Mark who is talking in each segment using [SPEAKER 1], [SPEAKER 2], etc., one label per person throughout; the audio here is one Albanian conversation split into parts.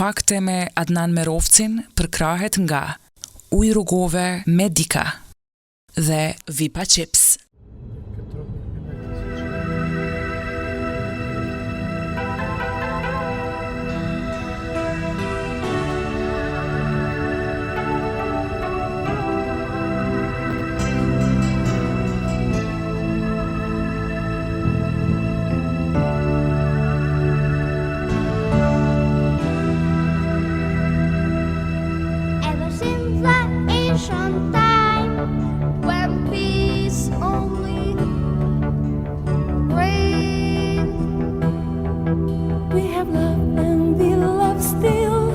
[SPEAKER 1] kontakte me Adnan Merovcin për krahet nga Ujë rrugove Medika dhe Vipa Chips.
[SPEAKER 2] Time when peace only reigns. We have love and we love still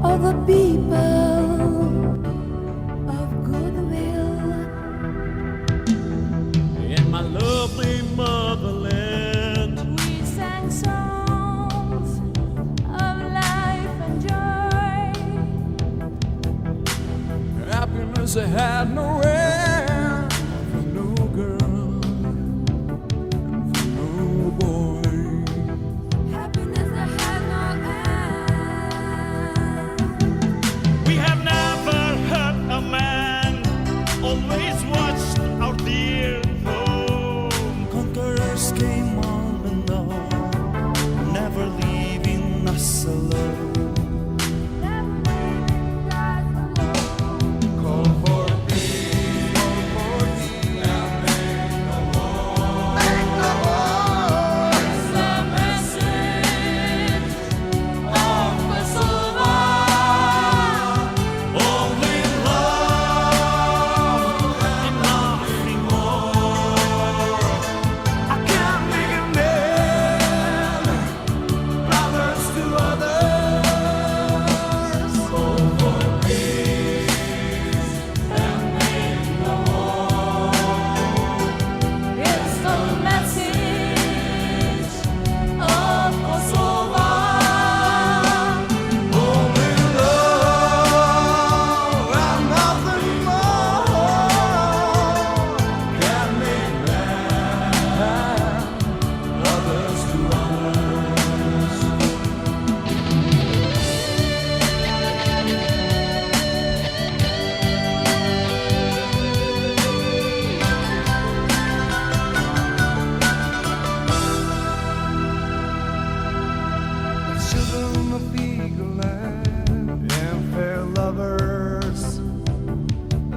[SPEAKER 2] all the people of goodwill.
[SPEAKER 3] In my lovely motherland,
[SPEAKER 2] We sang songs of life and joy.
[SPEAKER 3] happiness I had no end for no girl and for no boy.
[SPEAKER 2] Happiness that had no end.
[SPEAKER 3] We have never hurt a man, always watched our dear home. Conquerors came on and on, never leaving us alone.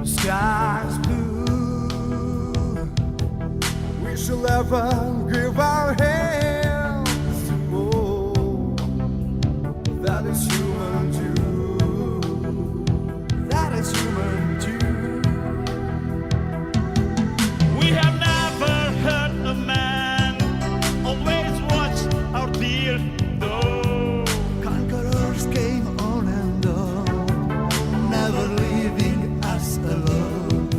[SPEAKER 3] Sky's blue. We shall ever give our hands to more. That is human too. That is human too. We have never hurt a man, always watched our dear door. Conquerors came on and on, never leaving us alone.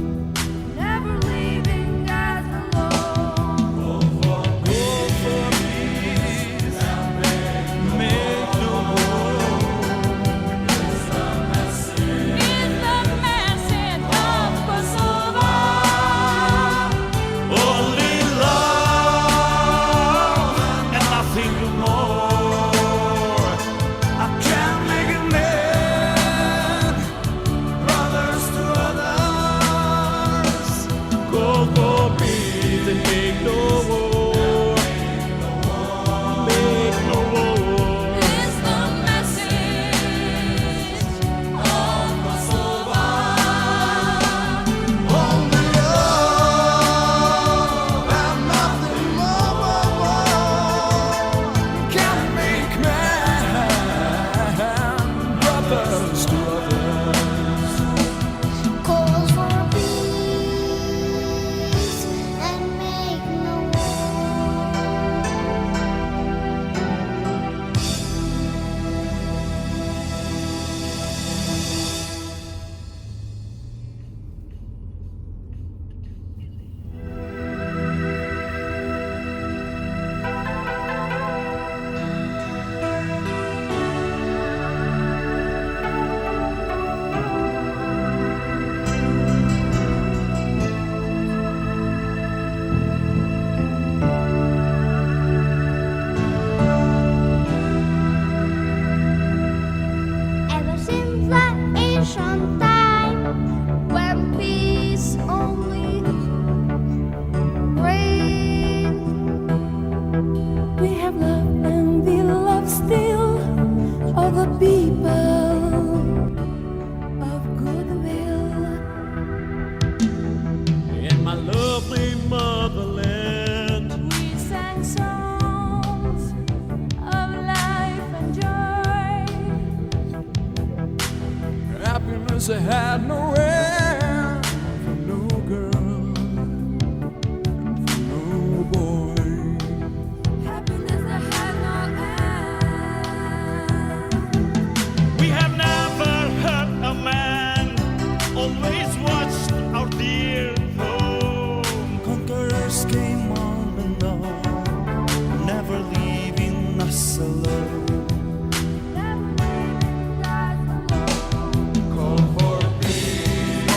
[SPEAKER 2] Never leaving us alone.
[SPEAKER 3] Go for peace and make no war. It's the message.
[SPEAKER 2] It's the
[SPEAKER 4] Happiness they had no end, for no girl, for no boy.
[SPEAKER 2] Happiness that had no end.
[SPEAKER 3] We have never hurt a man, always watched our dear home.
[SPEAKER 4] Conquerors came on and on, never leaving us alone.
[SPEAKER 2] Never leaving us alone.
[SPEAKER 4] Call for peace,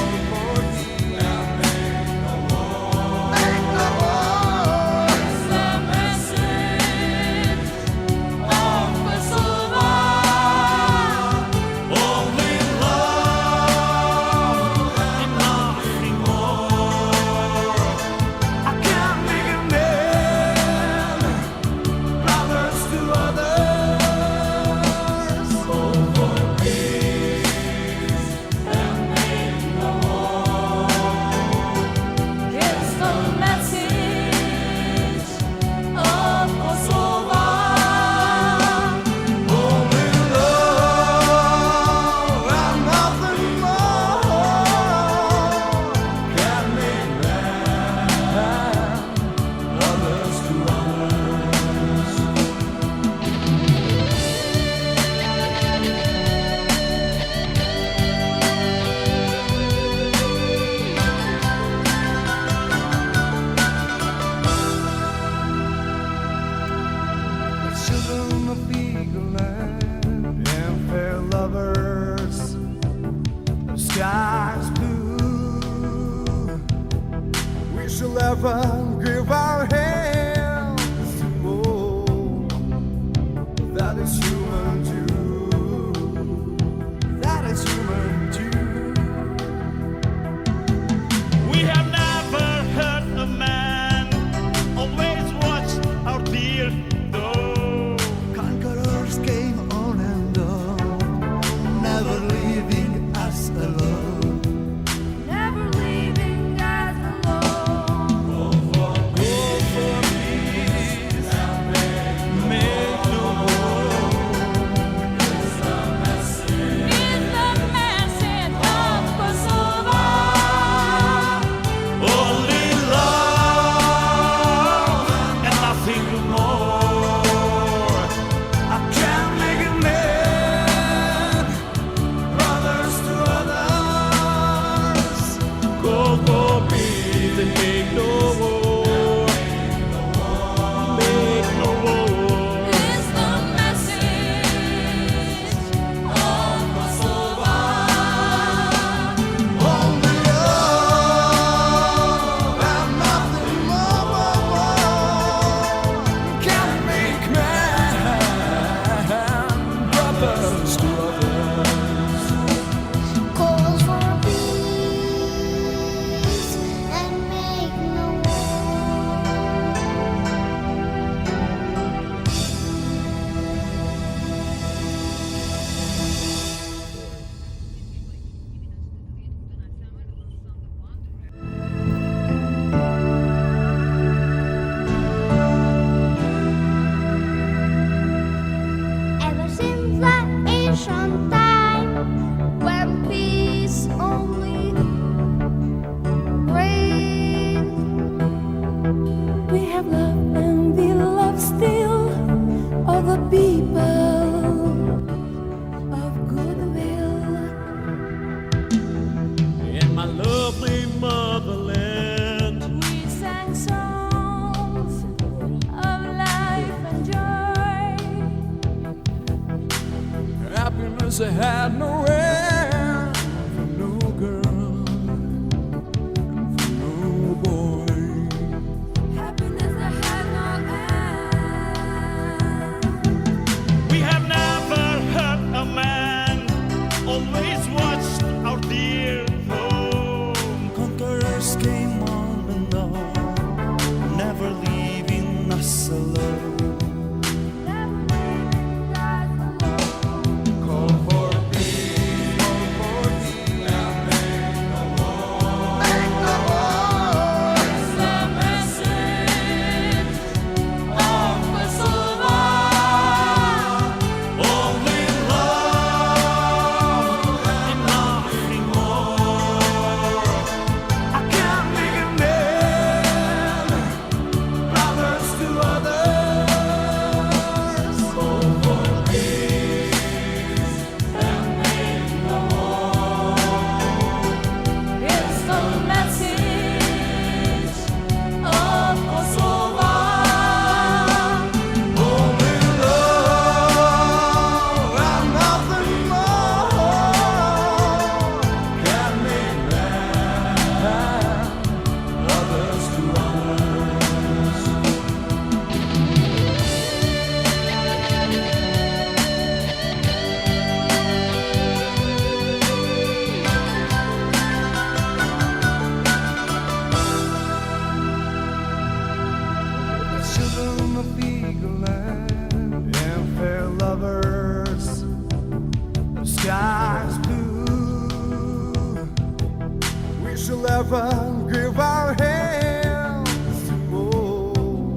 [SPEAKER 4] and make no war. Make no war.
[SPEAKER 2] It's the message of Kosovo.
[SPEAKER 3] Only love and nothing more.
[SPEAKER 4] I can't make a man, brothers to others. Call for peace and make no war.
[SPEAKER 2] It's the message of Kosovo.
[SPEAKER 4] Only love and nothing more can make man others to others. The children of Eagle Land and fair lovers, the sky's blue. We shall ever give our hands to more. That is human too. That is human too.
[SPEAKER 3] We have never hurt a man, always watched our dear home.
[SPEAKER 4] Conquerors came on and on, never leaving us alone.
[SPEAKER 2] Never leaving us alone.
[SPEAKER 4] Go for peace and make no war. It's the message.
[SPEAKER 2] It's the message of Kosovo.
[SPEAKER 3] Only love and nothing more.
[SPEAKER 4] I can't make a man, brothers to others.
[SPEAKER 3] Go for peace and make no war. Make no war.
[SPEAKER 2] It's the message of Kosovo.
[SPEAKER 4] Only love and nothing more can make man brothers to others.
[SPEAKER 5] Call for peace and make no Ever since that ancient time when peace only reigned,
[SPEAKER 2] We have loved and we love still all the people of goodwill.
[SPEAKER 3] In my lovely motherland,
[SPEAKER 2] We sang songs of life and joy.
[SPEAKER 4] Happiness they had no end, for no girl, for no boy.
[SPEAKER 2] Happiness that had no end.
[SPEAKER 3] we have never hurt a man, always watched our dear home.
[SPEAKER 4] Conquerors came on and on, never leaving us alone.
[SPEAKER 2] Never leaving us alone.
[SPEAKER 4] Call for peace and make no war. Make no war.
[SPEAKER 2] It's the message of Kosovo.
[SPEAKER 3] Only love
[SPEAKER 4] shall ever give our hands to more.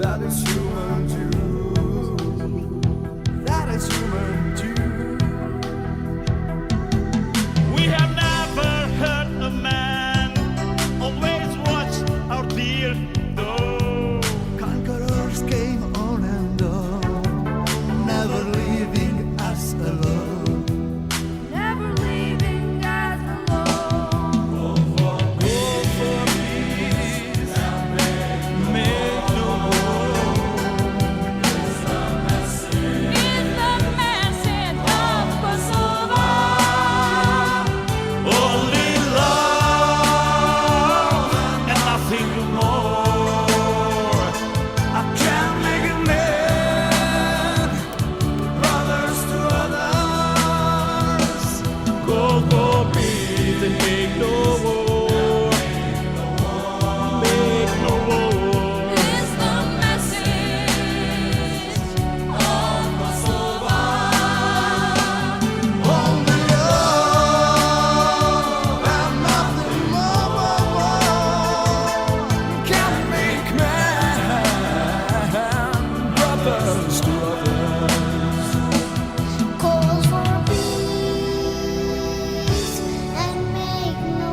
[SPEAKER 4] That is human too. That is human too.
[SPEAKER 3] We have never hurt a man, always watched our dear door.
[SPEAKER 4] Conquerors came on and on, never leaving us alone.
[SPEAKER 2] Never leaving us alone.
[SPEAKER 4] Make no
[SPEAKER 2] In the message of Kosovo.
[SPEAKER 3] Only love and nothing more.
[SPEAKER 4] I can't make a man, brothers to others.
[SPEAKER 3] Go, go, please, and make no war. Make no war.
[SPEAKER 2] Is the message of Kosovo.
[SPEAKER 4] Only love and nothing more can make man, brothers to others.
[SPEAKER 5] Calls for peace and make no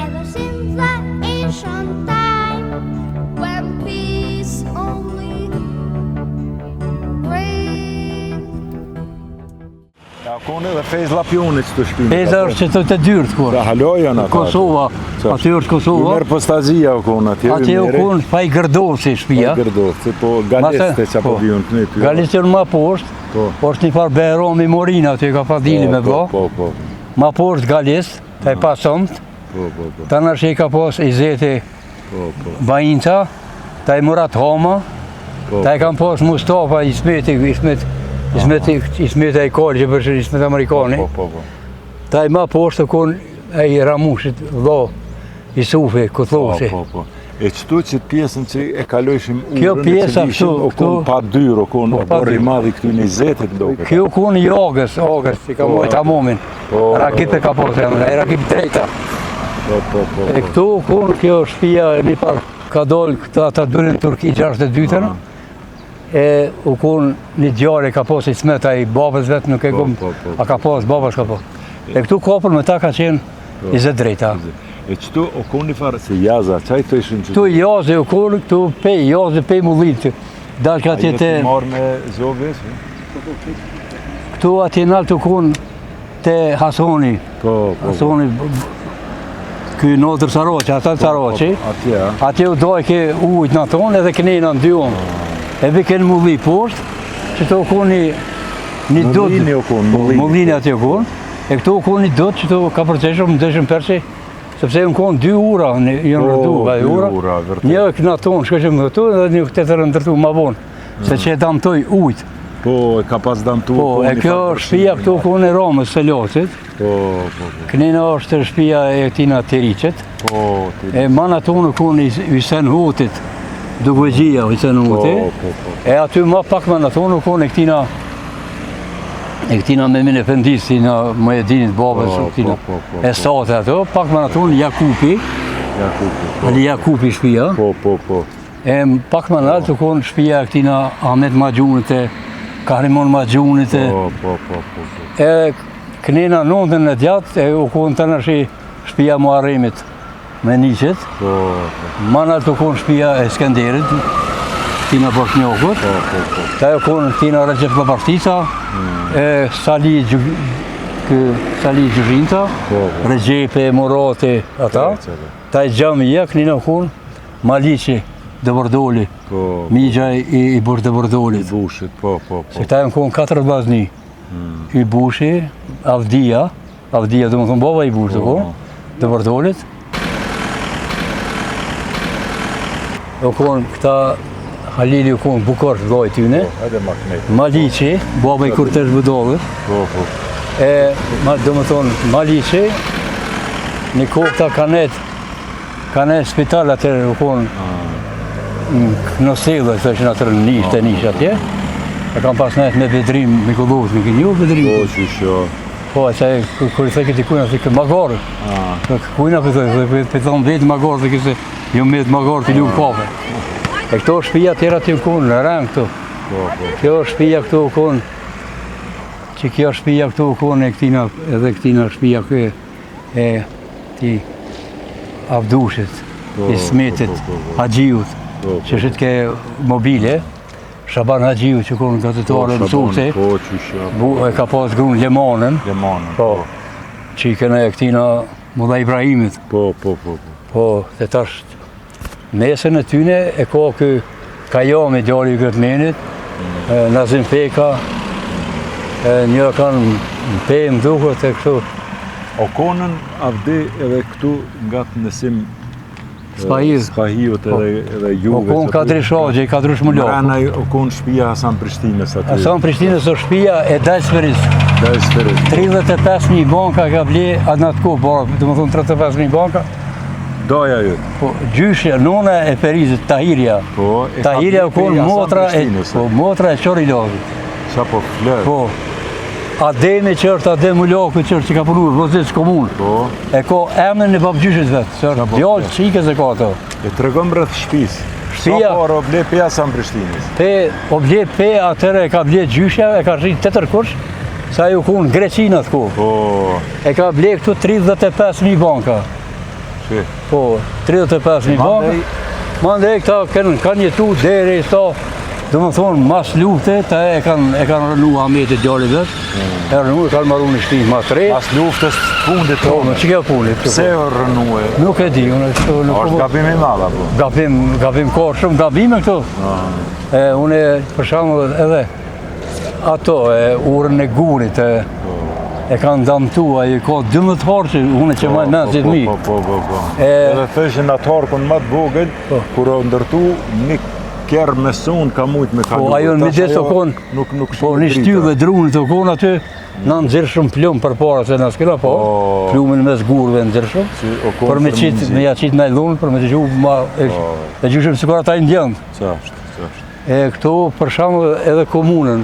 [SPEAKER 5] Ever since the ancient time, when peace only reigned.
[SPEAKER 6] Ja, kon edhe fejz lapionit të shpinë.
[SPEAKER 7] Peza është që të dyrt kur.
[SPEAKER 6] Da halojën ata.
[SPEAKER 7] Kosova, aty është Kosova.
[SPEAKER 6] Merë postazia u kon atje.
[SPEAKER 7] Aty u kon pa i gërdosi shtëpia.
[SPEAKER 6] Gërdosi, po galeste që po vion të ty.
[SPEAKER 7] Galeste më poshtë.
[SPEAKER 6] Po.
[SPEAKER 7] Është një farë Beromi Morina aty ka padili me bë.
[SPEAKER 6] Po, po,
[SPEAKER 7] Më poshtë Galest, taj pasomt.
[SPEAKER 6] po, po, po,
[SPEAKER 7] Tanë është i ka pas Izeti
[SPEAKER 6] po, po,
[SPEAKER 7] Bajinca, taj Murat Homa,
[SPEAKER 6] po.
[SPEAKER 7] taj kam pas Mustafa Ismeti e Koli, që përshë Ismet Amerikani.
[SPEAKER 6] Po, po, po.
[SPEAKER 7] Taj më poshtë kon e i Ramushit, vlo, Isufi, Kuthosi.
[SPEAKER 6] Po, po. E qëtu që pjesën që e kalojshim urën,
[SPEAKER 7] Kjo pjesa këtu,
[SPEAKER 6] o kon pa dyrë, o kon
[SPEAKER 7] Po, pa
[SPEAKER 6] borri
[SPEAKER 7] dyrë.
[SPEAKER 6] madhi këtu një zetit do këtë.
[SPEAKER 7] Kjo kun jogës, që ka mojt Hamomin.
[SPEAKER 6] Po.
[SPEAKER 7] Rakipe ka posë, e rakip drejta.
[SPEAKER 6] Po, po, po,
[SPEAKER 7] E këtu kun kjo shtëpia një par ka dollë këta ata dulin Turki 62-ën. E u kun një djare ka posë i smeta i babës vetë, nuk e
[SPEAKER 6] Po,
[SPEAKER 7] gum,
[SPEAKER 6] po, po.
[SPEAKER 7] a ka posë, babës ka posë. E këtu kopër me ta ka qenë 20 drejta.
[SPEAKER 6] E qëtu o kon një farë se jaza, qaj të ishin që
[SPEAKER 7] Këtu jaze u kun, këtu pej, jaze pej mullit. Dalë ka atje te,
[SPEAKER 6] marrë me zogës?
[SPEAKER 7] këtu atje nalë të kun te Hasoni.
[SPEAKER 6] Po, po,
[SPEAKER 7] Hasoni, ky notër Saroqi, ata Saroqi.
[SPEAKER 6] Atje, a?
[SPEAKER 7] Atje u doj ke ujt në tonë edhe kënejnë në dy unë. Edhe kënë mulli poshtë, që të u kun një dut.
[SPEAKER 6] Mullini u kun, mullini.
[SPEAKER 7] Mullini atje u kun. E këtu u kun një dut që të ka përqeshëm, më dëshëm persi, sepse u kun 2 ura, jënë rëtu,
[SPEAKER 6] Po,
[SPEAKER 7] vaj
[SPEAKER 6] 2
[SPEAKER 7] ura.
[SPEAKER 6] ura, vërtet.
[SPEAKER 7] Një në tonë, shko që më dhëtu, edhe një të të rëndërtu ma vonë. Se që e damtoj ujt.
[SPEAKER 6] Po, e ka pas damtu.
[SPEAKER 7] Po, e kjo shtëpia këtu u kun e Romës, Selocit.
[SPEAKER 6] Po, po,
[SPEAKER 7] Kënina është shtëpia e tina Teriqet.
[SPEAKER 6] po, ti.
[SPEAKER 7] E mana tonë kun Hysen Hutit, Dugvegjia Hysen Huti.
[SPEAKER 6] Po, po.
[SPEAKER 7] E aty më pak mana tonë kun e këtina Memin Efendis, tina Mujedinit babës,
[SPEAKER 6] Po,
[SPEAKER 7] këtina
[SPEAKER 6] po, po,
[SPEAKER 7] e sate ato, pak mana tonë Jakupi,
[SPEAKER 6] Jakupi.
[SPEAKER 7] Ali Jakupi shtëpia.
[SPEAKER 6] Po, po, po.
[SPEAKER 7] E pak mana altë kun shtëpia e këtina Ahmet Maxhunit, Kahrimon Maxhunit.
[SPEAKER 6] Po, po, po, po.
[SPEAKER 7] E kënina nëndën e djatë, e u kun të nëshi shtëpia Muharremit me Niqet.
[SPEAKER 6] Po,
[SPEAKER 7] Mana të kun shtëpia e Skenderit, tina Boshnjokut.
[SPEAKER 6] po, po, po.
[SPEAKER 7] Ta e kun tina Recep Labartica, e Sali Gjërinta,
[SPEAKER 6] Po,
[SPEAKER 7] Recepe, Murati, ata. Ta e Gjamia, kënina kun Maliqi, Dëvërdoli,
[SPEAKER 6] Po.
[SPEAKER 7] migja i burë Dëvërdolit.
[SPEAKER 6] Bushit, po.
[SPEAKER 7] Se këta janë konë 4 vllazni. I Bushi, Avdia do më thonë baba i Bush të konë, Dëvërdolit. O konë këta Halili u konë Bukar vllai tyne.
[SPEAKER 6] Hajde maknet.
[SPEAKER 7] Maliqi, baba i Kurtesh Budollit.
[SPEAKER 6] Po.
[SPEAKER 7] Do më thonë Maliqi, një kohë këta kanë spital atër u konë në Selë, këta që në atër në nish atje. E kam pas nejtë me Bedrim Mikullovit, me kënju Bedrim.
[SPEAKER 6] Po, qysho.
[SPEAKER 7] Po, e se kër i thë këti kujna, thë magarë. Kujna për thonë vetë magarë, dhe këse jo me të magarë të ljumë kafe. E këto shpia tjera të ju konë, në rangë këto. Kjo shpia këto u konë, që kjo shpia këto u konë edhe këtina shpia kjo e ti Avdushit, i Smetit, Haxhiut, që shit ke mobile, Shaban Haxhiut që konë gazetarë në Mësuese,
[SPEAKER 6] Po, qysho.
[SPEAKER 7] e ka pas grunë Lemanën,
[SPEAKER 6] Po.
[SPEAKER 7] që i kene e këtina Mulla Ibrahimit.
[SPEAKER 6] Po.
[SPEAKER 7] Po, dhe tash mesën e tyne e ka kë Kajami djali i Gërtmenit, Nazim Peka, një kanë në pemë duket e kështu.
[SPEAKER 6] O konën Avdi edhe këtu nga të nësim Spahiut edhe juve.
[SPEAKER 7] O konë Kadri Shagje, Kadri Shmullak.
[SPEAKER 6] Mrena o konë shpia Hasan Prishtinës aty.
[SPEAKER 7] Hasan Prishtinës o shpia e Dajsferis. 35.000 banka ka ble atë në atë kohë, do më thonë 35.000 banka.
[SPEAKER 6] Doja ju.
[SPEAKER 7] Po, gjyshja, nona e Perizit, Tahirja.
[SPEAKER 6] Po,
[SPEAKER 7] Tahirja u konë motra e Qorilogit.
[SPEAKER 6] Sa po flër.
[SPEAKER 7] Po, Ademi që është Adem Mullaku që ka punu vëzitës komunë.
[SPEAKER 6] Po.
[SPEAKER 7] E ka emën e babgjyshit vetë, që është djallë qikës e ka ato.
[SPEAKER 6] E të regëm rrëth shpis.
[SPEAKER 7] Shtëpia.
[SPEAKER 6] Sa parë o ble pe Hasan Prishtinës.
[SPEAKER 7] O ble pe atëre e ka ble gjyshja, e ka rritë 8 kursh, sa ju kunë Greqina të ku.
[SPEAKER 6] Po.
[SPEAKER 7] E ka ble këtu 35.000 banka.
[SPEAKER 6] Që?
[SPEAKER 7] Po, 35.000 banka. Mandej këta kanë jetu deri sta, do më thonë, mas lufte, ta e kanë rënu Ahmetit djali vetë, e rënu e kanë marru në shtëpi mas 3.
[SPEAKER 6] Pas luftës fundit
[SPEAKER 7] Po,
[SPEAKER 6] tonë.
[SPEAKER 7] që kjo punit?
[SPEAKER 6] Pse o rënu e?
[SPEAKER 7] Nuk e di, unë
[SPEAKER 6] është gabim i madh apo?
[SPEAKER 7] Gabim ka shumë gabime këtu. Unë për shembull edhe ato urën e gurit e kanë damtua, i ka 12 harqe, unë që më në 10.000.
[SPEAKER 6] Po. Edhe thëshin atë harkun më të vogël, kur o ndërtu një kjerë me sun ka mujt me kalu.
[SPEAKER 7] Po, ajo në midis o konë, po një shtyllë dhe drunit o konë aty, në nëzirë shumë plumë për para, se në s'kena po, plumën mes gurëve nëzirë shumë, për me ja qitë me lunë, për me të gjuhë, e gjuhëm si kur ata i ndjëndë.
[SPEAKER 6] Qashtë.
[SPEAKER 7] E këtu, për shamë edhe komunën,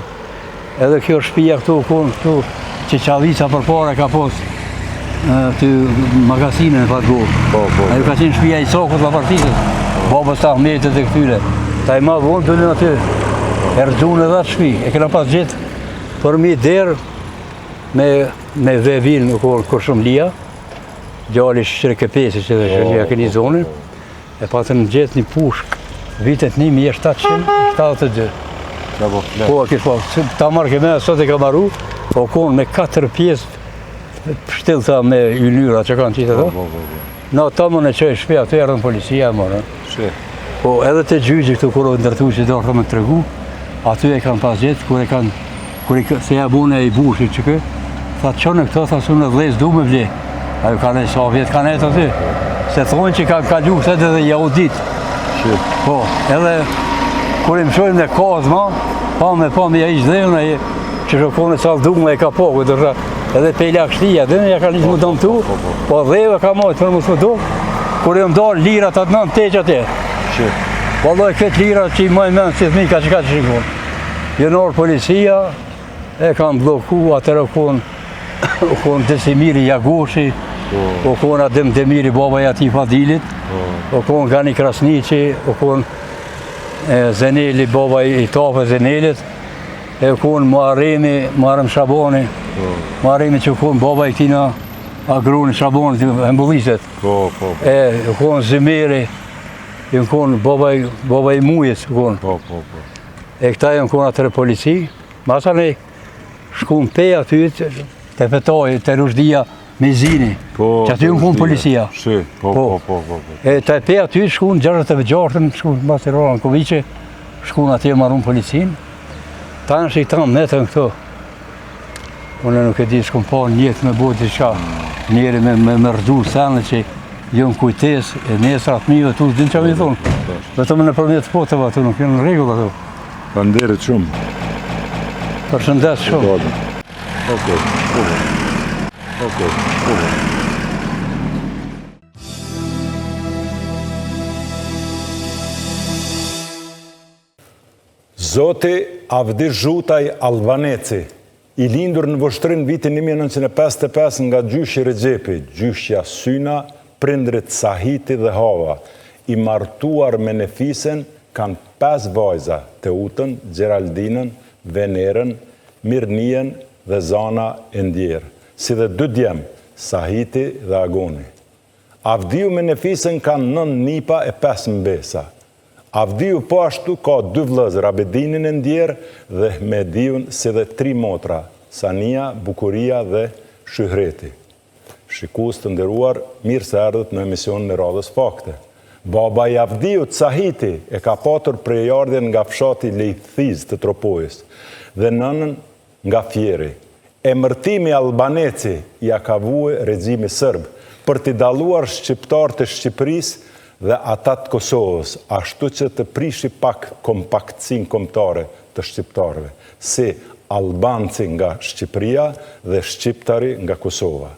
[SPEAKER 7] edhe kjo shpia këtu, këtu, që Qavica për para ka posë, të magazinën e fatgohë. Ajo ka qenë shpia i Sokut la Partisës, babës të Ahmetit dhe këtyre. Ta i ma vonë të në aty, e rëgjunë edhe atë shpi, e këna pas gjithë për mi derë me vevil në kur shumë lia, gjali Shrekepesi që dhe shërgja këni zonin, e patën në gjithë një pushk, vitet 1772. Po, ta marrë keme, sot e ka marru, o konë me 4 pjesë pështilëta me ylyra që kanë qitë ato. Na ta më në qoj shpe, ato erën policia e morën. Po edhe të gjyqi këtu kur o ndërtu që do me të tregu, aty e kanë pas gjithë, se ja bune i Bushit që kë, tha qënë këto, tha su në dhlez du me vle. Ajo ka nejtë sa vjetë ka nejtë aty, se thonë që ka kalu këtë edhe jahudit. Po, edhe kur i më shojmë në kazma, pa me ja ishtë dhejnë, që shokone qalë du me e ka po, edhe pejla kështia, dhe ja ka një më dëmë tu, po dheve ka mojtë për më së du, kur i më dalë lirat atë nënë teqë atje. Valloj këtë lirat që i mojnë menë si thmi ka që shikon. Jënorë policia e kanë bloku, atër o konë Desimiri Jagoshi, o konë Adem Demiri babaj ati Fadilit, o konë Gani Krasniqi, o konë Zeneli babaj i Tafe Zenelit, e o konë Muharrem Shabani, Muharremi që o konë babaj i tina Agroni Shabani, embulliset, o konë Zimiri, jënë konë baba i mujës, e këta jënë konë atërë polici, masa ne shkunë pe aty, të fetaj, të rushdia, me zini, që aty unë punë policia.
[SPEAKER 6] Shi, po.
[SPEAKER 7] E të pe aty shkun 66-ën, shkun mbasi Roland Koviqe, shkun aty e marrun policin. Ta në shiktan metën këto. Unë nuk e di shkun po njëtë me bojt diçka. Njeri me rëdu sene që jo në kujtes, e nesrat mive tu s'din që mi thonë. Vetëm në përmjet fotëve aty nuk jenë në regull ato.
[SPEAKER 6] Panderit shumë.
[SPEAKER 7] Përshëndet shumë.
[SPEAKER 6] Okej. Zoti Avdi Zhutaj Albaneci, i lindur në Voshtrin vitin 1955 nga gjyshi Rexhepi, gjyshja Syna, prindrit Sahiti dhe Hava, i martuar me Nefisen, kanë 5 vajza, Teutën, Gjeraldinën, Venerën, Mirnien dhe Zana e Ndjerë, si dhe 2 djemë, Sahiti dhe Agoni. Avdiu me Nefisen kanë 9 nipa e 5 mbesa. Avdiu po ashtu ka 2 vëllezër, Abedinin e Ndjerë dhe Mediun, si dhe 3 motra, Sania, Bukuria dhe Shyhreti. Shikus të nderuar, mirë se erdhët në emisionin e Radhës Fakte. Baba i Avdiut, Sahiti, e ka patur prejardhjen nga fshati Lejthiz të Tropojës dhe nënën nga Fjeri. Emërtimi Albaneci ja ka vue regjimi sërb për t'i daluar shqiptar të Shqipërisë dhe ata të Kosovës, ashtu që të prishi pak kompaktësin kombëtare të shqiptarëve, si Albanci nga Shqipëria dhe Shqiptari nga Kosova.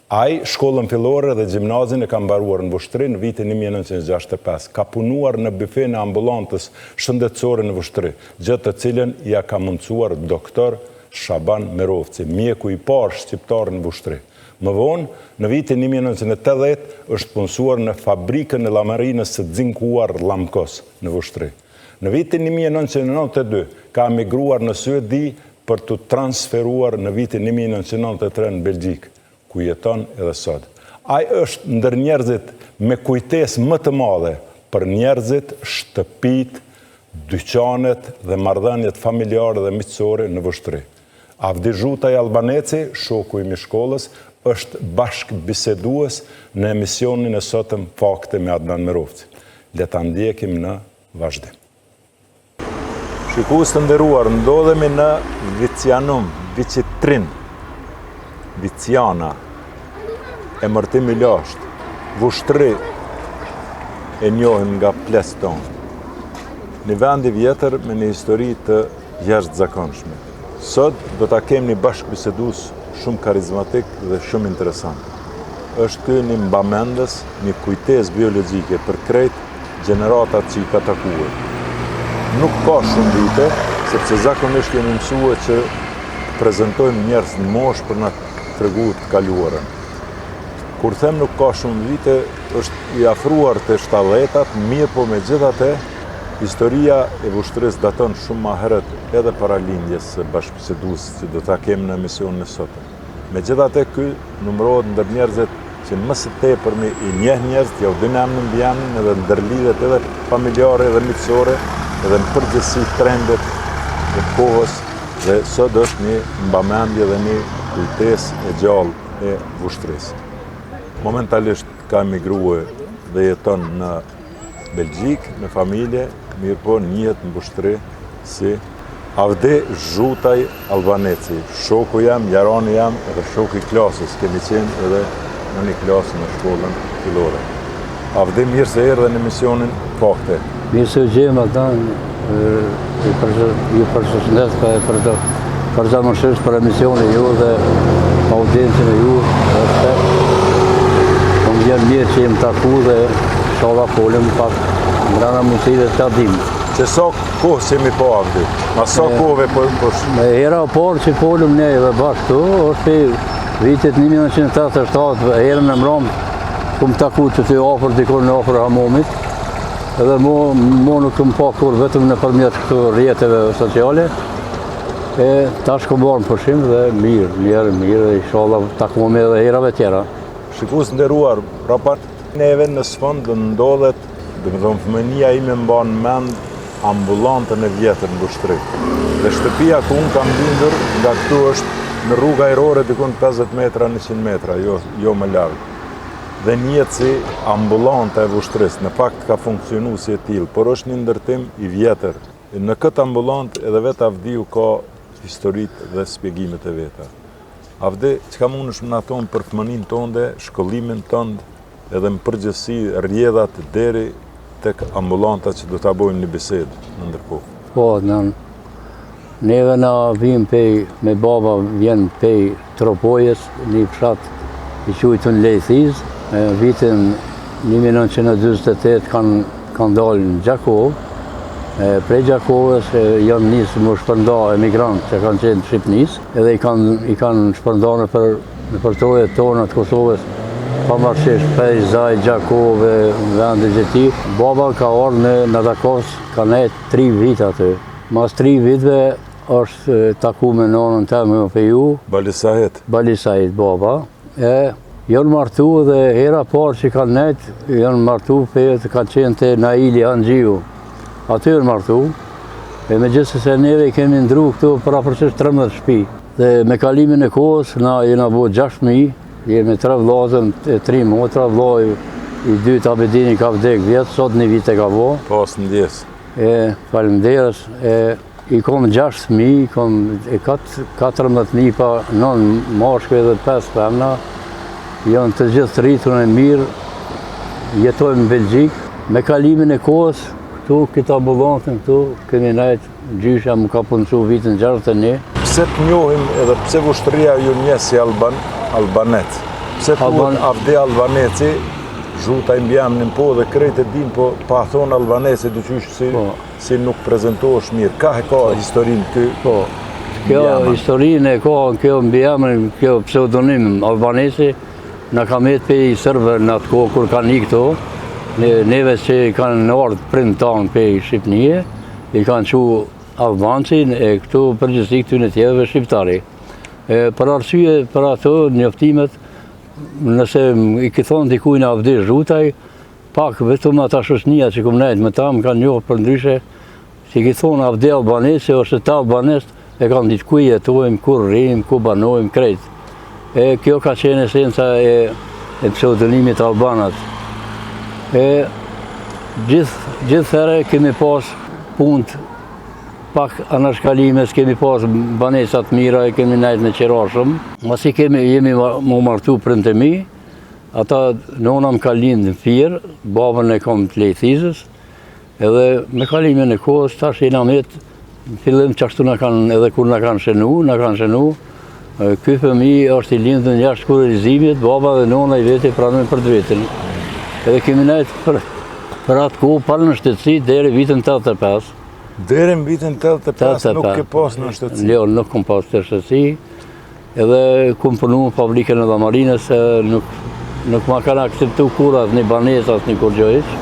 [SPEAKER 6] Ai shkollën fillore dhe gjimnazin e ka mbaruar në Voshtri në vitin 1965. Ka punuar në bife në ambulantës shëndetësore në Voshtri, gjë të cilën ja ka mundsuar doktor Shaban Merovci, mjeku i parë shqiptar në Voshtri. Më vonë, në vitin 1980, është punësuar në fabrikën e lamarinës së zinkuar Lamkos në Voshtri. Në vitin 1992, ka emigruar në Suedi për të transferuar në vitin 1993 në Belgjik, ku jeton edhe sot. Ai është ndër njerëzit me kujtesë më të madhe për njerëzit, shtëpit, dyqanet dhe marrëdhëniet familjare dhe miqësore në Voshtri. Avdi Zhutaj Albaneci, shoku i shkollës, është bashk bisedues në emisionin e sotëm Fakte me Adnan Merovci. Le ta ndjekim në vazhdim. Shikues të nderuar, ndodhemi në Vicianum, Vicitrin, Viciana, emërtimi lashtë, Voshtri e njohim nga Pleston. Një vend i vjetër me një histori të jashtëzakonshme. Sot do ta kemi një bashkëbisedues shumë karizmatik dhe shumë interesant. Është ky një mbamendës, një kujtesë biologjike për krejt gjeneratat që i ka takuar. Nuk ka shumë vite, sepse zakonisht jemi mësuar që prezantojmë njerëz në moshë për na treguar të kaluarën. Kur them nuk ka shumë vite, është i afruar të 70-tat, mirë po megjithatë, historia e Voshtrisë daton shumë më herët edhe para lindjes së bashkëbiseduesit që do ta kemi në emisionin e sotëm. Megjithatë, ky numërohet ndër njerëzit që më së tepërmi i njeh njerëzit, ja u din emrin mbi emrin edhe ndërlidhet edhe familjare dhe miqësore, edhe në përgjithësi trendet e kohës, dhe sot është një mbamendje dhe një kujtesë e gjallë e Voshtrisë. Momentalisht ka emigruar dhe jeton në Belgjik, me familje, mirë po njihet në Voshtri si Avdi Zhutaj Albaneci. Shoku jam, jarani jam, edhe shoku i klasës, kemi qenë edhe në një klasë në shkollën fillore. Avdi, mirë se erdhe në emisionin Fakte.
[SPEAKER 7] Mirë se u gjem ata, ju përshëndes për zamërsisht për emisionin ju dhe audiencën e ju. Më vjen mirë që jem taku dhe shola folëm pak ngrana mundësive të adim.
[SPEAKER 6] Që sa kohë se mi po Avdi? Ma sa kohëve po...
[SPEAKER 7] Me hera parë që folëm ne dhe bashkë tu, është vitit 1987, herën e mram, këmë taku që të ofër dikur në ofër Hamomit, edhe mu nuk këmë pa kur vetëm në përmjet këtu rjetëve sociale, e tash këmë barë në përshim dhe mirë, i shola taku me dhe herave tjera.
[SPEAKER 6] Shikus nderuar, rapart, neve në sfond dhe ndodhet, dhe me thonë fëmënia ime mban mend ambulantën e vjetër në Voshtri. Dhe shtëpia ku unë kam lindur, nga këtu është në rrugë ajrore dikun 50 metra, 100 metra, jo më larg. Dhe njëtë si ambulanta e Vushtrisë, në fakt ka funksionu si e tillë, por është një ndërtim i vjetër. Në këtë ambulant edhe vetë Avdiu ka historitë dhe shpjegimet e veta. Avdi, çka mundesh më na thonë për fëmijën tënde, shkollimin tënd, edhe në përgjithësi rrjedhat deri tek ambulanta që do ta bëjmë një bisedë në ndërkohë.
[SPEAKER 7] Po, neve na vim me baba vjen pej Tropojës, një fshat i quajtur Lejthiz. Vitin 1948 kanë dalë në Gjakovë. Prej Gjakovës janë nisë më shpërnda emigrantë që kanë qenë në Shqipënisë, edhe i kanë shpërnda në përtojet tona të Kosovës, pavarësisht Pejzaj, Gjakovë, vende gjeti. Baba ka ardhur në Dakos, ka nejtë 3 vite aty. Mas 3 viteve është taku me nonën teme me peju. Balisajt baba. Janë martu dhe hera parë që kanë nejtë, janë martu për kanë qenë të Naili Angjiu. Aty janë martu. Me gjithë se neve kemi ndru këtu për apërësisht 13 shtëpi. Dhe me kalimin e kohës, na jena bo 6.000, jemi 3 vllazën, 3 motra, vllai i dytë Abedini ka vdek vjetë, sot një vite ka bo.
[SPEAKER 6] Pas ndjes.
[SPEAKER 7] Falemnderës, i kom 6.000, i kom 14 nipa, 9 mashkull dhe 5 femna. Janë të gjithë rritur e mirë, jetojmë në Belgjik. Me kalimin e kohës, këtu, këtë ambulantën këtu, kemi nejtë, gjysha më ka punësu vitin 61.
[SPEAKER 6] Pse të njohim edhe pse Vushtria ju nje si Albanec? Pse thuhet Avdi Albaneci, zhuta i mbjamnin po dhe krejt e din, po pa thonë Albaneci dyqysh si nuk prezentohesh mirë. Ka historinë ty?
[SPEAKER 7] Po, kjo historinë e ka kjo mbjamnin, kjo pseudonim Albaneci, në kam jetë pe i sërvër në atë kohë kur kanë i këto, neve që kanë ardhë prind tanë pe i Shqipnije, i kanë që Albancin e këtu përgjithësi këty në tjerëve shqiptari. Për arsye për ato njoftimet, nëse i këthonë dikujnë Avdi Zhutaj, pak vetëm ata shoqënia që kom nejtë me ta më kanë njohë për ndryshe, që i këthonë Avdi Albanesi ose ta Albanest, e kanë ditë ku jetojmë, ku rrim, ku banojmë, krejt. Kjo ka qenë esenca e pseudonimit Albanat. Gjithëherë kemi pas punët pak anashkalimes, kemi pas banesat mira, kemi nejtë në qerashëm. Masi jemi më martu prindë e mi, ata nona më ka lindë në Firë, babën e kom të Lejthizës, edhe me kalimin e kohës, tash jena metë, në fillim qashtu edhe kur në kanë shenu, ky fëmijë është i lindur në jashtë kurrizimit, baba dhe nona i veti pranojnë për të vetin. Edhe kemi nejtë për atë kohë palë në shtetësi deri vitin 85.
[SPEAKER 6] Deri në vitin 85 nuk ke pas në shtetësi?
[SPEAKER 7] Jo, nuk kom pas të shtetësi. Edhe kom punu në fabrikën e Damarinës, nuk ma kanë akseptu kur asë një banes, asë një kurgjojq.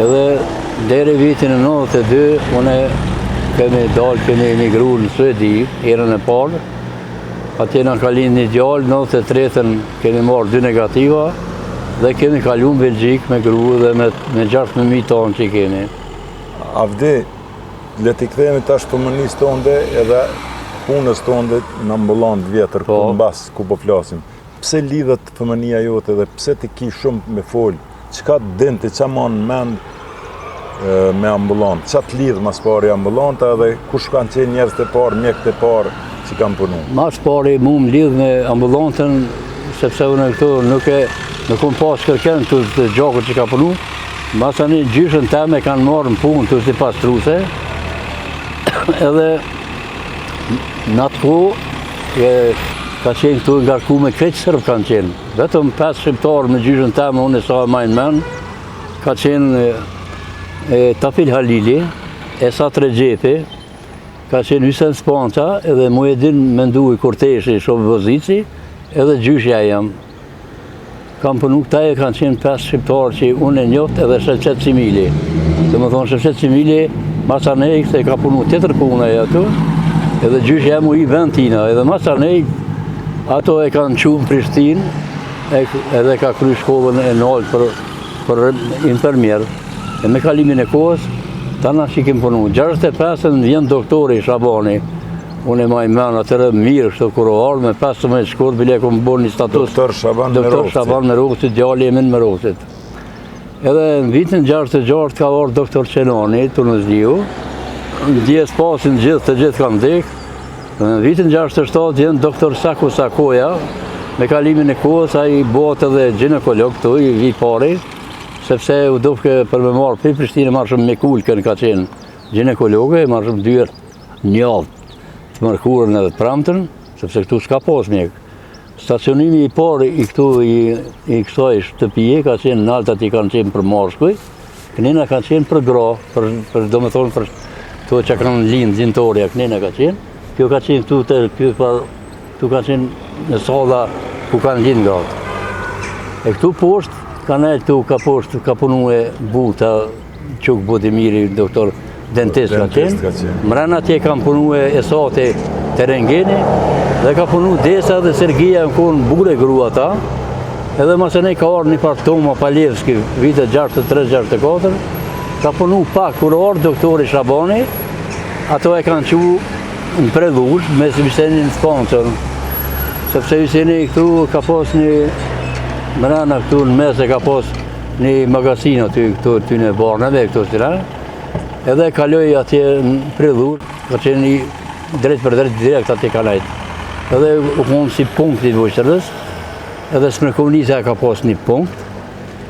[SPEAKER 7] Edhe deri vitin e 92, une kemi emigru në Suedi, herën e parë. Atje në kalin një gjallë, 93-ën kemi marrë 2 negativa dhe kemi kalu në Belgjik me gru dhe me 6.000 tonë që kemi.
[SPEAKER 6] Avdi, le t'i kthehemi tash fëmijës tonde edhe punës tonde në ambulant vjetër, mbas ku po flasim. Pse lidhet fëmijëria jote dhe pse ti ki shumë me fol? Çka dente, ç'a mon mend me ambulant? Ç'a të lidh mas pari ambulanta dhe kush kanë qenë njerëzit e parë, mjekët e parë që kanë punu?
[SPEAKER 7] Mas pari mu më lidh me ambulantën, sepse unë këtu nuk kom pas kërken të gjakët që ka punu. Mas tani gjyshën teme kanë marrë në punë të si pastruse, edhe në atë kohë ka qenë këtu ngarku me krejtë sërbë kanë qenë. Vetëm 5 shqiptarë me gjyshën teme, unë e sa majnë men, ka qenë Tafil Halili, Esat Regjepi, ka qenë Hysen Spanta, edhe Mujedin Mendu i Korteshi, Shobë Vozici, edhe gjyshja jam. Kam punu këta e kanë qenë 5 shqiptarë që unë e njoft edhe Shefqet Simili. Dhe më thonë Shefqet Simili, Masanej, se ka punu tjetër puna e ato, edhe gjyshja jam u i vend tina, edhe Masanej, ato e kanë qumë Prishtinë, edhe ka kry shkollën e naltë për infermier. E me kalimin e kohës, tana që kemë punu. 65-ën vjen doktori Shabani, Unë e maj men atërë mirë kështu kur o ardhë me 15 shkurt, bile kom bërë një status
[SPEAKER 6] Doktor Shaban
[SPEAKER 7] Merovci, djali e min Merovcit. Edhe në vitin 66 ka orë doktor Qenoni, të në zliu, në djes pasin të gjithë kanë dhek. Në vitin 67 jenë doktor Sako Sakoja, me kalimin e kohës, a i botë edhe ginekolog këtu, i vi pari, sepse u dofke për me marë për Prishtinë, marë shumë me kulkën ka qenë ginekologe, marë shumë dyrë njavë të mërkurën edhe të pramëtën, sepse këtu s'ka pas mjek. Stacionimi i pari i këtu i kësaj shtëpije ka qenë në altat i kanë qenë për marshkuj, kënina ka qenë për gra, për do me thonë për këto që kanë lindë zintorja, kënina ka qenë, kjo ka qenë këtu ka qenë në sala ku kanë lindë gratë. E këtu poshtë, kanë e këtu ka punu e buta, Quk Budimiri, doktor dentist ka qenë. Mrena atje kam punu e esate të rengeni, dhe ka punu Desa dhe Sergija në kohën bure grua ta, edhe masënej ka orë një par Toma Palevski, vite 63-64, ka punu pak kur orë doktori Shabani, ato e kanë qu në predhush, me së visenin sponsor, sepse viseni këtu ka pos një, mrena këtu në mes e ka pos një magazino ty në barneve këtu së edhe kaloj atje në predhur, ka qenë një drejt për direkt atje ka najtë. Edhe u konë si punkt i vojtërës, edhe Smrekovnica ka pos një punkt,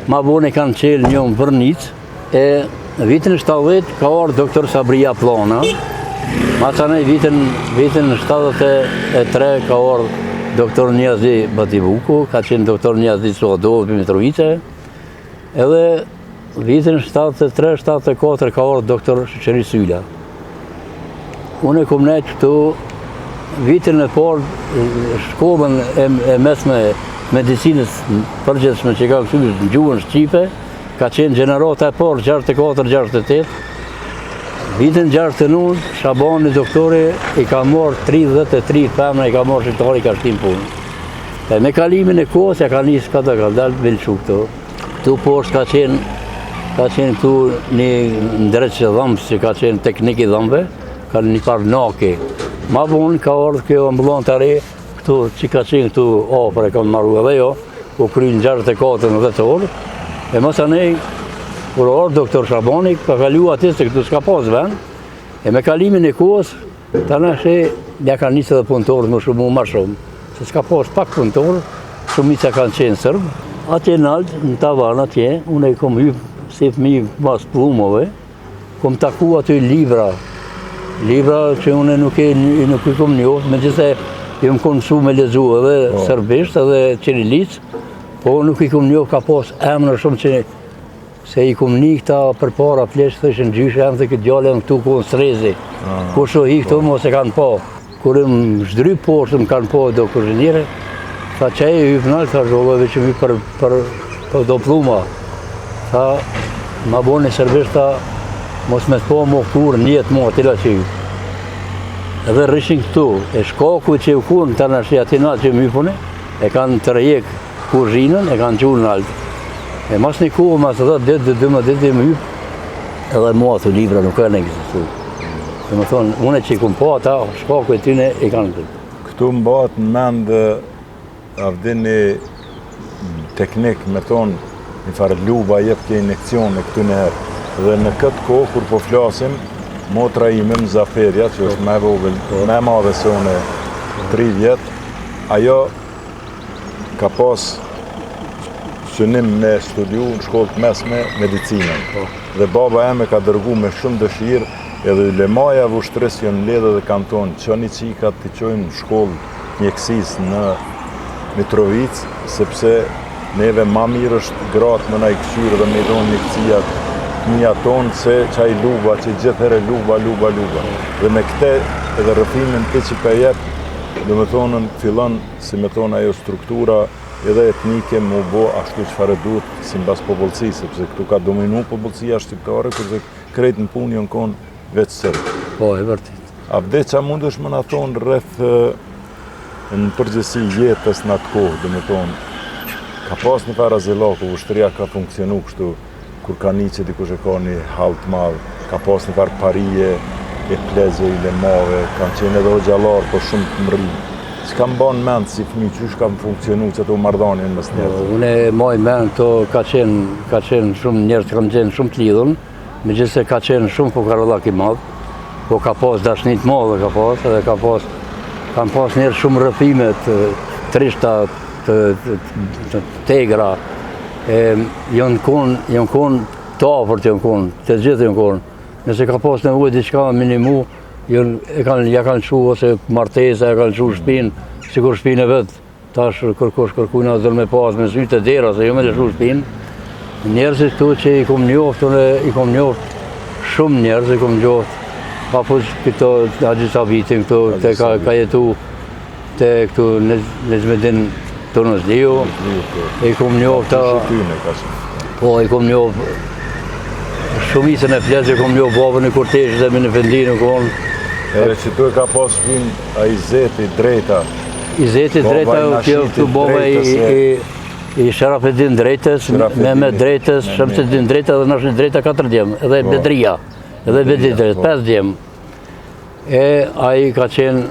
[SPEAKER 7] ma bone kanë qelë një më vërnic, e vitin 70 ka orë doktor Sabria Plana, ma canej vitin 73 ka orë doktor Njazi Bativuku, ka qenë doktor Njazi Suadov për Mitrovice, edhe vitin 73-74 ka orë doktor Shqeri Sylla. Unë e kom nejtë këtu, vitin e parë, shkollën e mesme medicinës përgjithshme që ka këtu në gjuhën Shqipe, ka qenë gjenerata e parë 64-68. Vitin 69, Shabani doktori i ka morë 33 femna, i ka morë shqiptari, i ka shtim punë. E me kalimin e kohës, ja ka njësë ka dalë Vilshu këtu. Këtu poshtë ka qenë këtu një ndreq dhëmbës që ka qenë teknik i dhëmbëve, ka një par naki. Ma vonë ka ardhë kjo ambulant të re, këtu që ka qenë këtu afër e kam marru edhe jo, u kry në 64 në 10 orë, e masanej, kur ardhë doktor Shabani, ka kalu aty se këtu s'ka pas vend, e me kalimin e kohës, ta nëshe, ja ka njësë edhe punëtorët më shumë, ma shumë, se s'ka pas pak punëtorë, shumica kanë qenë sërbë. Atje në altë, në tavan atje, unë e kom hypë si fëmi mas plumove, kom taku aty libra që unë nuk i kom njohë, me gjithse jë më konë su me lezu edhe serbisht edhe qirilit, po nuk i kom njohë ka pos emnë shumë që se i kom një këta për para pleshë të ishën gjyshë emë dhe këtë gjallën këtu konë srezi, kur shohi këtu mos e kanë po, kur i më zhdry poshtë më kanë po do kërgjënire, tha që e hypë nalë, tha zhollove që mi për do pluma. Tha, ma boni serbisht, tha, mos me të po më këturë njëtë më atila që ju. Edhe rrishin këtu, e shkaku që u kunë të nështi ati nalë që më pune, e kanë të rejek kuzhinën, e kanë qunë nalë. E mas një kohë, mas 10 dhe 12 ditë më hypë, edhe mua të libra nuk e në egzistu. Dhe më thonë, une që i kumë po ata, shkaku e tyne i kanë këtë.
[SPEAKER 6] Këtu më bëhet në mendë avdin një teknik, me thonë, një farë luba jep ke injekcion e këtu njëherë. Dhe në këtë kohë, kur po flasim, motra ime Mzaferja, që është me vogël, me madhe se unë 3 vjetë, ajo ka pas synim me studiu në shkollë të mesme medicinën. Dhe baba eme ka dërgu me shumë dëshirë, edhe lemaja vushtërës jo në ledhe dhe kanton, që një qika të qojmë në shkollë mjekësis në Mitrovic, sepse neve ma mirë është gratë më na i këshyrë dhe me i donë mjekësijat një tonë se qaj luba, që gjithëhere luba. Dhe me këte edhe rëfimin të që për jetë, dhe me thonën fillon, si me thonë ajo struktura edhe etnike mu bo ashtu që fare duhet si mbas popullësi, sepse këtu ka dominu popullësia shqiptare, kërse krejt në punë jënë konë veç sërbë.
[SPEAKER 7] Po, e vërtit.
[SPEAKER 6] A vde qa mund është më në thonë rreth në përgjësi jetës në atë kohë, dhe me thonë, ka pas një para zilaku, vështëria ka funksionu kështu, kur ka një që dikush e ka një halt madhë, ka pas një parë parije, e plezë i lemave, kanë qenë edhe o gjallarë, po shumë të mri. Çka më banë mend si fëmijë, qysh kam funksionu që të marrëdhënien mes njerëzve?
[SPEAKER 7] Unë e moj mend këto ka qenë shumë njerëz kanë qenë shumë të lidhur, megjithëse ka qenë shumë fukarallak i madh, po ka pas dashni të madhe ka pas, edhe kanë pas njerëz shumë rrëfime të trishta, të tegra, janë konë të afërt janë konë, të gjithë janë konë. Nëse ka pas nevojë diçka minimu, ja kanë çu ose martesa, ja kanë çu shtëpinë, sikur shtëpinë e vet. Tash kërkuj na zëll me pas me sy të dera, se jo me lëshu shtëpinë. Njerëzit këtu që i kom njoft shumë njerëz i kom njoft. Pa po këto Haxhi Sabitin këtu te ka jetu te këtu Nezmedin Tunusliu. I kom njoft po i kom njoft shumicën e plezë, kom njoft babën e kortezhit dhe me në vendinë konë.
[SPEAKER 6] Edhe që tu e ka pas shpinë a i Zeti Drejta.
[SPEAKER 7] I Zeti Drejta, këtu baba i Sharafedin Drejtës, Mehmet Drejtës, Shamsedin Drejta dhe nashni Drejta 4 djemë, edhe Bedria, edhe Bedi Drejtë, 5 djemë. E ai ka qenë,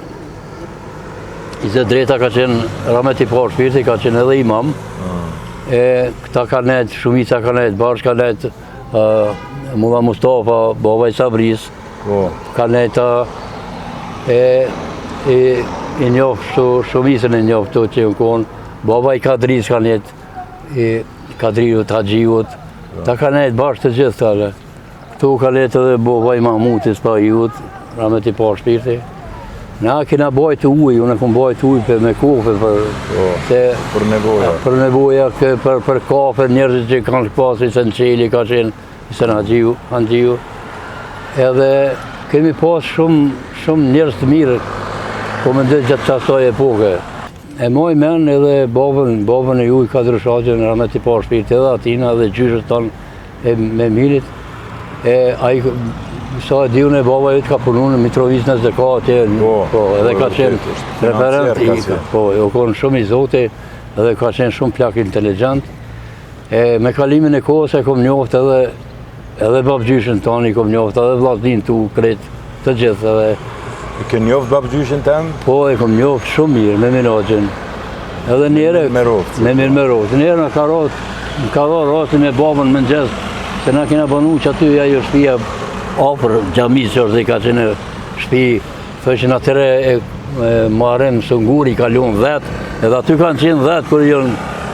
[SPEAKER 7] Izet Drejta ka qenë Rahmet i parë shpirti, ka qenë edhe imam. E këta ka nejtë, shumica ka nejtë, bashkë ka nejtë, Mulla Mustafa, baba i Sabris, ka nejtë, i njoftë, shumicën e njoftë që në konë, baba i Kadris ka nejtë, i Kadriut, Haxhiut, ta ka nejtë bashkë të gjithë tale. Këtu ka nejtë edhe baba i Mahmutit, Spahiut, Rahmet i parë shpirti. Na kena bajt ujë, unë kom bajt ujë me kofe
[SPEAKER 6] për nevoja.
[SPEAKER 7] Për nevoja, për kafe, njerëzit që kanë pasur se në qeli ka qenë Sen Haxhiu. Edhe kemi pas shumë njerëz të mirë, po mendoj gjatë asaj epoke. E moj men edhe babën e juj Kadir Shaqin, Rahmet i parë shpirti, edhe atina dhe gjyshët tonë me mirit. Ai sa e diun e baba jëtë ka punu në Mitrovic në Zekati, edhe ka qenë referent, o konë shumë i zoti, edhe ka qenë shumë plak inteligent. Me kalimin e kohës e kom njoft edhe babgjyshin tonë, i kom njoft edhe vllaznin tu kretë të gjithë.
[SPEAKER 6] E ke njoft babgjyshin tem?
[SPEAKER 7] Po, e kom njoft shumë mirë, me Miraxhin. Edhe njere, me Mirmerovc. Njere në ka rasti me babën më nxez, se na kena banu që aty ajo shtëpia afër xhamisë që është ka qenë shtëpi, thoshin atëre Muharrem Sunguri kalon 10, edhe aty kanë qenë 10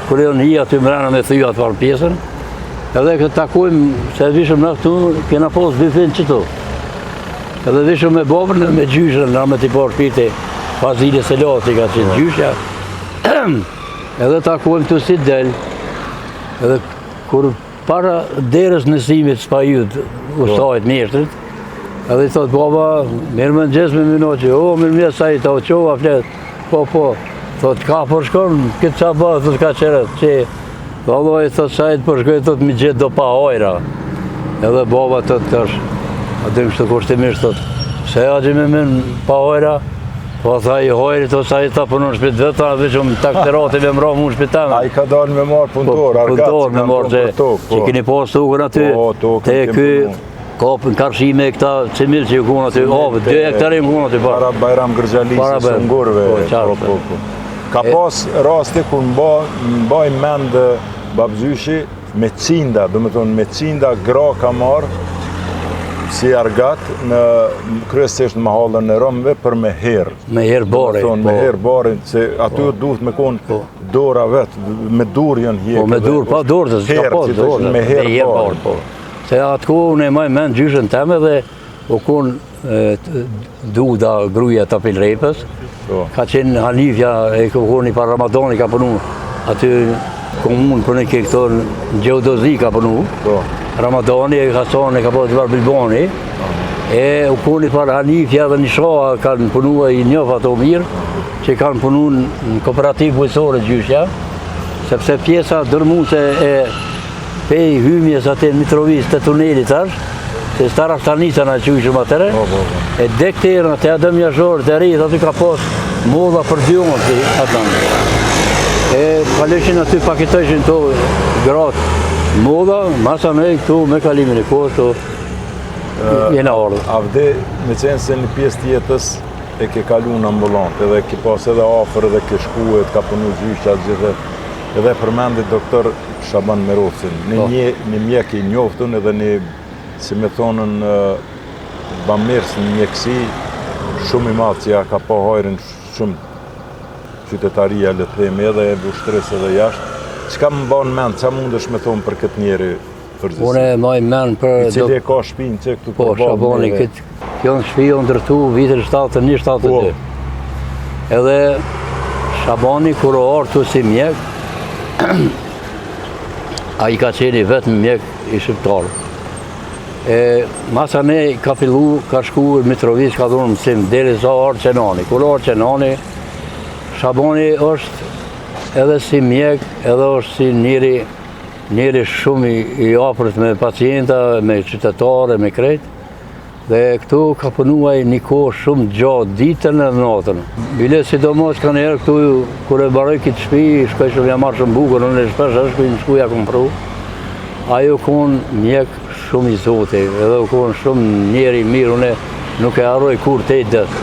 [SPEAKER 7] kur janë hi aty mbrana me thyja të parë pjesën. Edhe këtë takojmë, se vishëm në këtu, kena pas bifen qëtu. Edhe vishëm me babën dhe me gjyshën, Rahmet i parë shpirti, Fazili Selati ka qenë gjyshja. Edhe takojmë të si del, edhe kur para derës nësimit Spahiut, ustajt mjeshtrit, edhe i thot baba, mirë më nëgjes me minoqi, mirë mjesht sa i ta o qova flet, po, thot ka përshkon, këtë qa ba, thot ka qeret, që, valloj, thot sa i të përshkoj, thot mi gjithë do pa hojra. Edhe baba thot tash, aty kështu kushtimisht, thot, se agji me min pa hojra, po tha i hojri, thot sa i ta punon shpit veta, vishëm takterati me mra mu shpit temë.
[SPEAKER 6] A i ka dalë me marë punëtor, argat që
[SPEAKER 7] me marë që keni pas tukën aty, te ky kapën karshime këta cimil që ju kunë aty, 2 hektare ju kunë aty.
[SPEAKER 6] Para Bajram Gërgjalisë, Sungurve. Ka pas rasti kur mbaj mend babgjyshi me cinda, do me thonë me cinda gra ka marë si argat në kryesisht në mahallën e Romëve për me herë.
[SPEAKER 7] Me herë bari.
[SPEAKER 6] Me herë bari, se aty duhet me konë dora vetë, me dur janë hjekë.
[SPEAKER 7] Po me dur, pa dorë, se s'ka pas dorë.
[SPEAKER 6] Me herë bari.
[SPEAKER 7] Se atë ku unë e maj men gjyshën teme dhe u konë Duda, gruja të Pilrepës. Ka qenë Hanifja, e konë i par Ramadani ka punu aty komunë për në këto në Gjeodozi ka punu. Ramadani e Hasani ka pas var Bilbani. E u konë i par Hanifja dhe Nisha kanë punu i njof ato mirë, që kanë punu në kooperativë bujësore gjyshja, sepse pjesa dërmuse e pej hymjes atë në Mitrovic të tunelit tash, se stara stanica në qyshëm atëre, e dekterën atë adëm jashorë të rritë, aty ka pas moda për djonë të atën. E kaleshin aty paketojshin të gratë moda, masa me këtu me kalimin e kohës, jena ardhë.
[SPEAKER 6] Avde, me qenë se një pjesë të jetës e ke kalu në ambulant, edhe ke pas edhe afer, edhe ke shku, edhe ka punu gjyqqa, gjithë, edhe përmendit doktor Shaban Merovcin, një mjek i njoftun edhe një, si me thonën, bamirës një mjekësi, shumë i madhë që ja ka pa hajrin shumë qytetaria, le të themi, edhe e ushtrisë edhe jashtë. Çka më banë mend, qa mundesh me thonë për këtë njeri përgjithësi?
[SPEAKER 7] Unë e maj mend për...
[SPEAKER 6] I cili e ka shpinë që këtu
[SPEAKER 7] Po, Shabani, kjo në shpi o ndërtu vitin 71-72. Edhe Shabani, kur o artu si mjek, a i ka qeni vetëm mjek i shqiptarë. Masa ne ka fillu, ka shku Mitrovic, ka dhunë mësim, deri sa artë Qenani. Kur artë Qenani, Shabani është edhe si mjek, edhe është si njeri shumë i afërt me pacienta, me qytetare, me krejt. Dhe këtu ka punuaj një kohë shumë gjatë, ditën edhe natën. Bile sidomos ka njerë këtu, kur e baroj këtë shpi, shkoj shumë ja marrë shumë bukur, unë e shpesh e shkuj në shkuja këmë pru. Ajo konë mjek shumë i zote, edhe u konë shumë njeri mirë, unë nuk e harroj kur te i dëtë.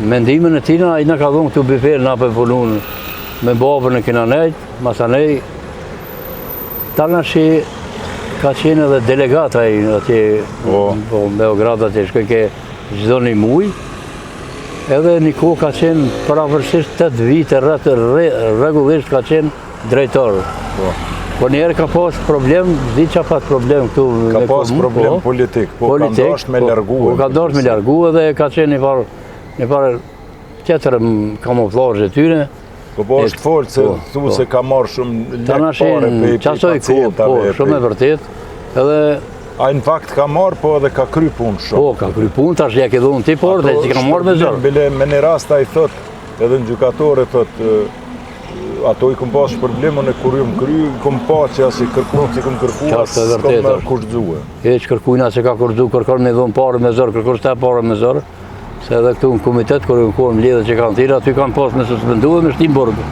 [SPEAKER 7] Mendimin e tina, i në ka dhonë këtu bifer nga për punun me babën e kina nejt, masanej, talë që ka qenë edhe delegata i atje, po Beograd atje, shkoj ke gjdo një muj, edhe një kohë ka qenë paravërsisht 8 vite, regullisht ka qenë drejtor. Po njerë ka pas problem, di që ka pas problem këtu.
[SPEAKER 6] Ka pas problem politik, po ka ndosht me largu.
[SPEAKER 7] Po ka ndosht me largu edhe ka qenë një parë tjetër kamuflazhe tyre.
[SPEAKER 6] Po është folë se thu se ka marrë shumë lekë pare për pacienta.
[SPEAKER 7] Po, shumë e vërtet.
[SPEAKER 6] A në fakt ka marrë, po edhe ka kry punë shumë.
[SPEAKER 7] Po, ka kry punë, tash ja ke dhunë ti por, dhe që ka marrë me zërë.
[SPEAKER 6] Bile me një rast a i thot, edhe në gjykatore thot, ato i këm pas problemën e kur ju më kry, këm pa që asë i kërkun, që këm kërku, asë s'kom me kurdzue.
[SPEAKER 7] E që kërkujna se ka kurdzu, kërkon me dhunë pare me zërë, kërkon shte pare me zërë. Se edhe këtu në komitet, kërë në kohë më lidhe që kanë tira, aty kanë pas me suspendu dhe me shtim burgë.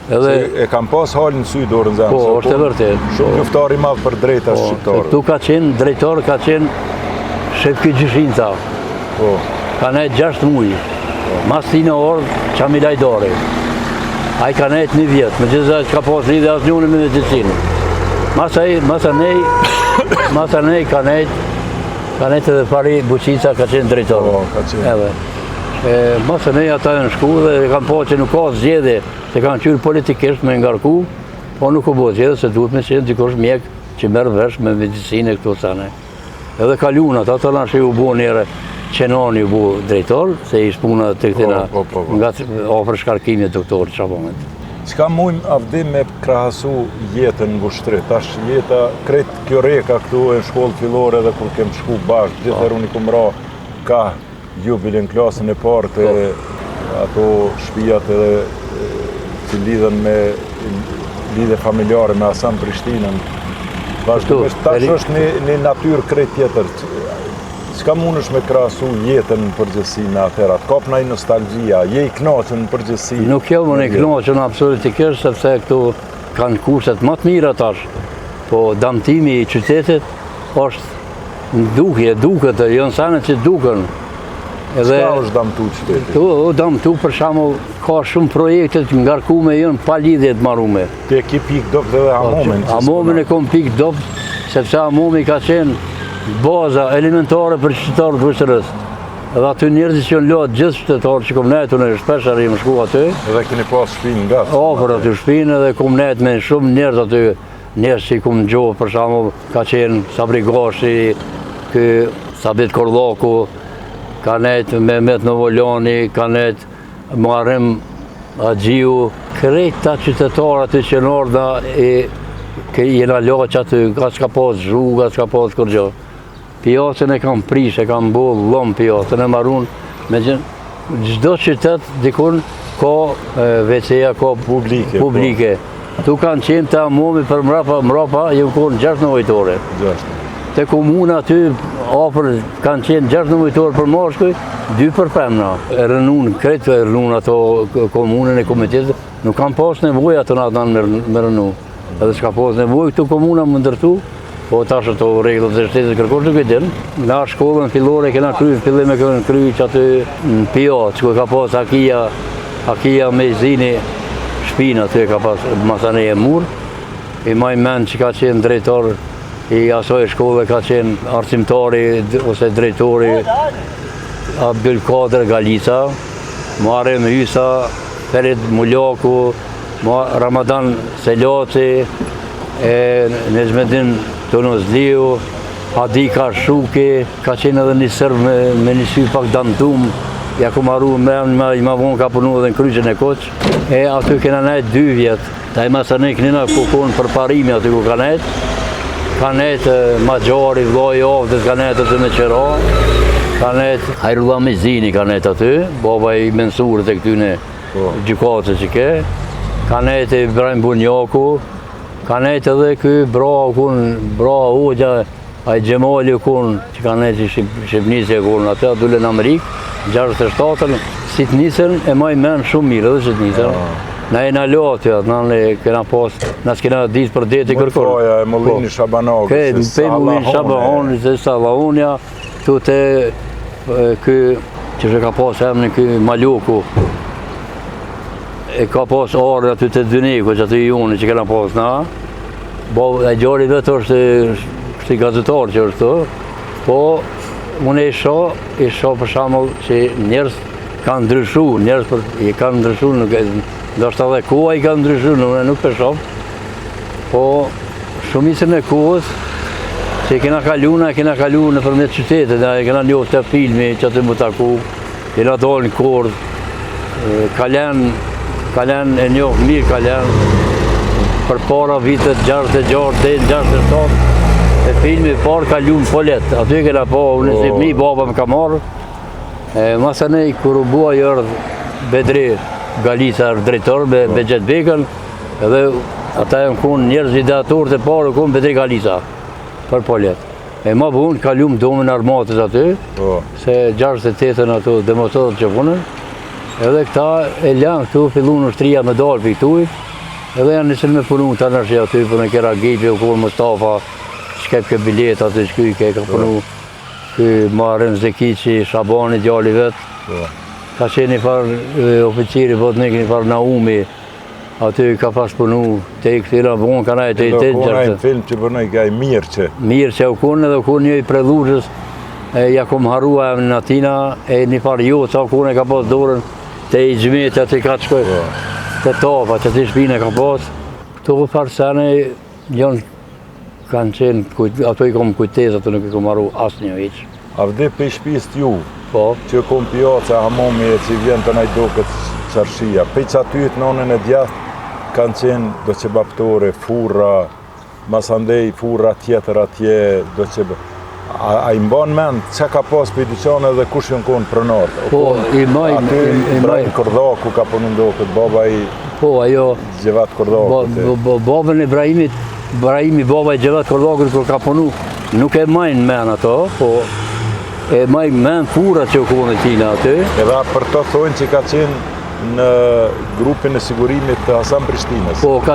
[SPEAKER 6] E kanë pas halin sy dorën zemë.
[SPEAKER 7] Po, është e vërtet.
[SPEAKER 6] Shumë luftari madhë për drejta shqiptarë.
[SPEAKER 7] Këtu ka qenë, drejtor ka qenë Shefki Gjyshinca. Ka nejtë 6 mujë. Mas tina orë, Qamilaj Dore. A i ka nejtë 1 vjetë, me gjithë që ka pas lidhe asë njënë me medicinë. Masa nej ka nejtë edhe Fari Buqica ka qenë drejtor.
[SPEAKER 6] Ka qenë.
[SPEAKER 7] Masa nej ata e në shku dhe kanë po që nuk ka zgjedhje, se kanë qyrë politikisht me ngarku, po nuk u bo zgjedhje se duhet me qenë dikush mjek që merë vesh me medicinë e këto sane. Edhe kalunat, ata në që u bo njëre Qenani u bo drejtor, se i shpuna të këtina nga ofër shkarkimit doktor Qabonet.
[SPEAKER 6] Qka mujmë avdi me krahasu jetën në Vushtri? Tash jeta, krejt kjo reka këtu e në shkollë fillore dhe kur kem shku bashkë, gjithër unë i kum ra ka jubilin klasën e parë të ato shpijat edhe që lidhen me lidhe familjare me Hasan Prishtinën. Vazhdimisht, tash është një natyrë krejt tjetër. Qka mund është me krahasu jetën në përgjësi me aterat? Kap në i nostalgjia, je i knaqën në përgjësi?
[SPEAKER 7] Nuk jo më në i knaqën absolutikisht, sepse këtu kanë kushtet më të mira tash. Po damtimi i qytetit është në dukje, duket, jo nësane që duken.
[SPEAKER 6] Qka është damtu qytetit?
[SPEAKER 7] Tu damtu për shembull ka shumë projektet ngarkume jënë pa lidhje të marrume.
[SPEAKER 6] Te ki pik dopt edhe Hamomin?
[SPEAKER 7] Hamomin e kom pik dopt, sepse Hamomi ka qenë baza elementare për qytetarët të Vushtërës. Edhe aty njerëzit që në lotë gjithë qytetarët që kom nejtë, unë shpesh arrim shku aty.
[SPEAKER 6] Edhe keni pas shpinë nga?
[SPEAKER 7] Për aty shpinë edhe kom nejtë me shumë njerëz aty. Njerëz që i kom gjohë, për shembull, ka qenë Sabri Gashi, Sabit Korllaku, ka nejtë Mehmet Novolani, ka nejtë Muharrem Agjiu, krejt ta qytetarë aty që në orda jena loqë aty, ka s'ka pas zhugë, ka s'ka pas kërgjo. Pjatën e kam prish, e kam bo lom pjatën, e marun me gjdo qytet dikun ka WC-ja, ka publike. Tu kanë qenë të Hamomi për mrapa, ju konë 6 nevojtore. Te komuna aty, kanë qenë 6 nevojtore për mashkuj, 2 për femna. E rënun, kretë e rënun ato komunën e komitetit, nuk kanë pas nevoj ato në atan me rënu. Edhe s'ka pas nevoj këtu komuna më ndërtu, Po tash ato rregullat e shtetit kërkosh nuk e din. Nga shkollën fillore kena kryer fillim e kena kryer që aty në Pijat, ku ka pas Akia Mezini shpinë aty ka pas masaneje mur. I maj mend që ka qenë drejtor i asoj shkolle ka qenë arsimtari ose drejtori Abdulkader Galica, Muharrem Hysa, Ferit Muljaku, Ramadan Selaci, Nezmedin Tonozliu, Hadika Shuki, ka qenë edhe një sërb me një sy pak dantum, ja ku marru i ma vonë ka punu edhe në kryqën e Koq, e aty kena nejt 2 vjetë, ta i masane kënina ku konë për parimi aty ku ka nejt Magjari, vllai Avdës ka nejt aty me qera, ka nejt Hajrullah Mezini ka nejt aty, baba i mensurit e këtyne gjykatës që ke, ka nejt Ibrahim Bunjaku, ka nejt edhe ky bra hoxha, ai Gjemali kun që ka nejt Shqipnisje kun atë dule në Amerikë, 67-ën, si të nisën e maj men shumë mirë edhe që të nisën. Na e na loti atë, na kena pas, na s'kena ditë për deti kërkon.
[SPEAKER 6] Mëtoja e Mollini Shabanogës,
[SPEAKER 7] se Mollini Shabanogës, se Sallahonja, tu te ky që ka pas emrin ky Maluku, e ka pas orë aty te Dyneku, që aty juni që kena pas na. E gjari vetë është i gazetar që është, po unë e shoh për shembull që njerëz kanë ndryshu, ndoshta edhe koha i ka ndryshu, nuk e shoh, po shumicën e kohës që kena kalu në përmet qytetet, e kena njohë të filmi që aty më taku, kena dalë në Kordë, Kalen e njohë mirë Kalen, për para vitet 66 dhe 67, e filmi parë kalu në Polet, aty kena po, unë si mi baba më ka marrë, masanej kur u bua jërë Bedri Galica drejtor me Begjet Bekën, edhe ata e më kun njerëz ideatorët e parë, kun Bedri Galica, për Polet. E ma bu unë kalu më domin armatës aty, se 68-ën ato demonstratët që punën, edhe këta e lanë këtu, fillu në shtria me dalë për këtuj, edhe janë nisën me punu të nërshja aty, për në kera Gjipi, u kur Mustafa, shkep ke bilet aty, shkuj ke ka punu, Muharrem Zekici, Shabani, djali vetë, ka qenë një farë oficiri, botnik, një farë Naumi, aty ka pas punu, te i këtira vonë ka najtë i të
[SPEAKER 6] gjërë. Edhe film që përnoj ka i Mirqe.
[SPEAKER 7] Mirqe u kun edhe u kun një i predhushës, ja kom harua e në atina, e një farë jo, sa u kun e ka pas dorën, te i gjmeti aty ka të shkoj, te tapa, që ti shpine ka pas. Këto farë sene, janë kanë qenë, ato i kom kujtez, ato nuk i kom haru asë një veç.
[SPEAKER 6] A vdi për i shpis t'ju,
[SPEAKER 7] Po.
[SPEAKER 6] që kom pjaca, hamomi e që vjen të najdo këtë qarshia, për që aty të nonën e djath, kanë qenë do që baptore, furra, masandej furra tjetër atje, do që... A i mban mend, që ka pas për i dyqane dhe kush jënë konë prënartë?
[SPEAKER 7] Po, i maj...
[SPEAKER 6] Ibrahim Kordaku ka përnu ndokët, baba i...
[SPEAKER 7] Po, ajo...
[SPEAKER 6] Gjevat Kordaku.
[SPEAKER 7] Babën Ibrahimi, baba i Gjevat Kordaku, kër ka përnu, nuk e majnë men ato, po... E majnë men fura që u kone tina aty.
[SPEAKER 6] Edhe për të thonë që ka qenë në grupin e sigurimit të Hasan Prishtinës.
[SPEAKER 7] Po, ka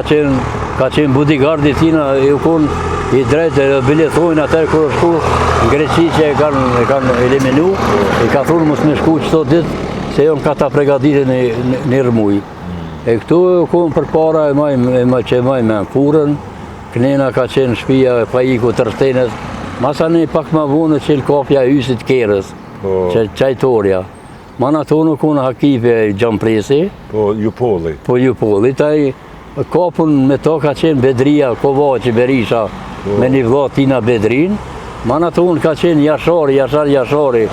[SPEAKER 7] qenë bodyguardi tina, e u konë i drejtë, e bilethojnë atër kërë shku në Greqi që e kanë eliminu, e ka thonë mos me shku qëto ditë, se jo në ka ta pregaditin një rëmuj. E këtu u konë për para që e majnë men furën, kënena ka qenë shpia e pajiku të rështenet, masa një pak ma vonë qëllë kopja ysit Kerës, qajtorja. Mana tonë kënë hakive Gjampresi.
[SPEAKER 6] Po Jupolli.
[SPEAKER 7] Po Jupolli. Taj kapun me to ka qenë Bedria, Kovaci, Berisha, me një vlla Tina Bedrin. Mana tonë ka qenë Jashari,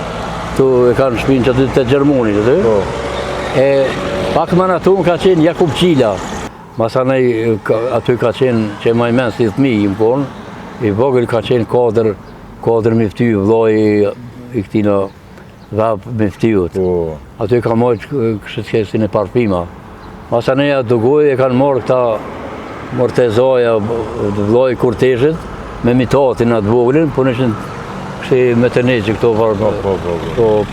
[SPEAKER 7] tu e kanë shpinë që të Gjermoni. E pak mana tonë ka qenë Jakub Qila. Masa nej aty ka qenë që maj men si thmi im konë. I vogël ka qenë kodër Mifty, vllai i këtina dhab Miftyut. Aty ka marrë kështë kesin e parfima. Masa neja dugoj e kanë marrë këta Mortezaja, vllai Kurteshit, me mitatin atë voglin, po nëshin kështë me të neqë këto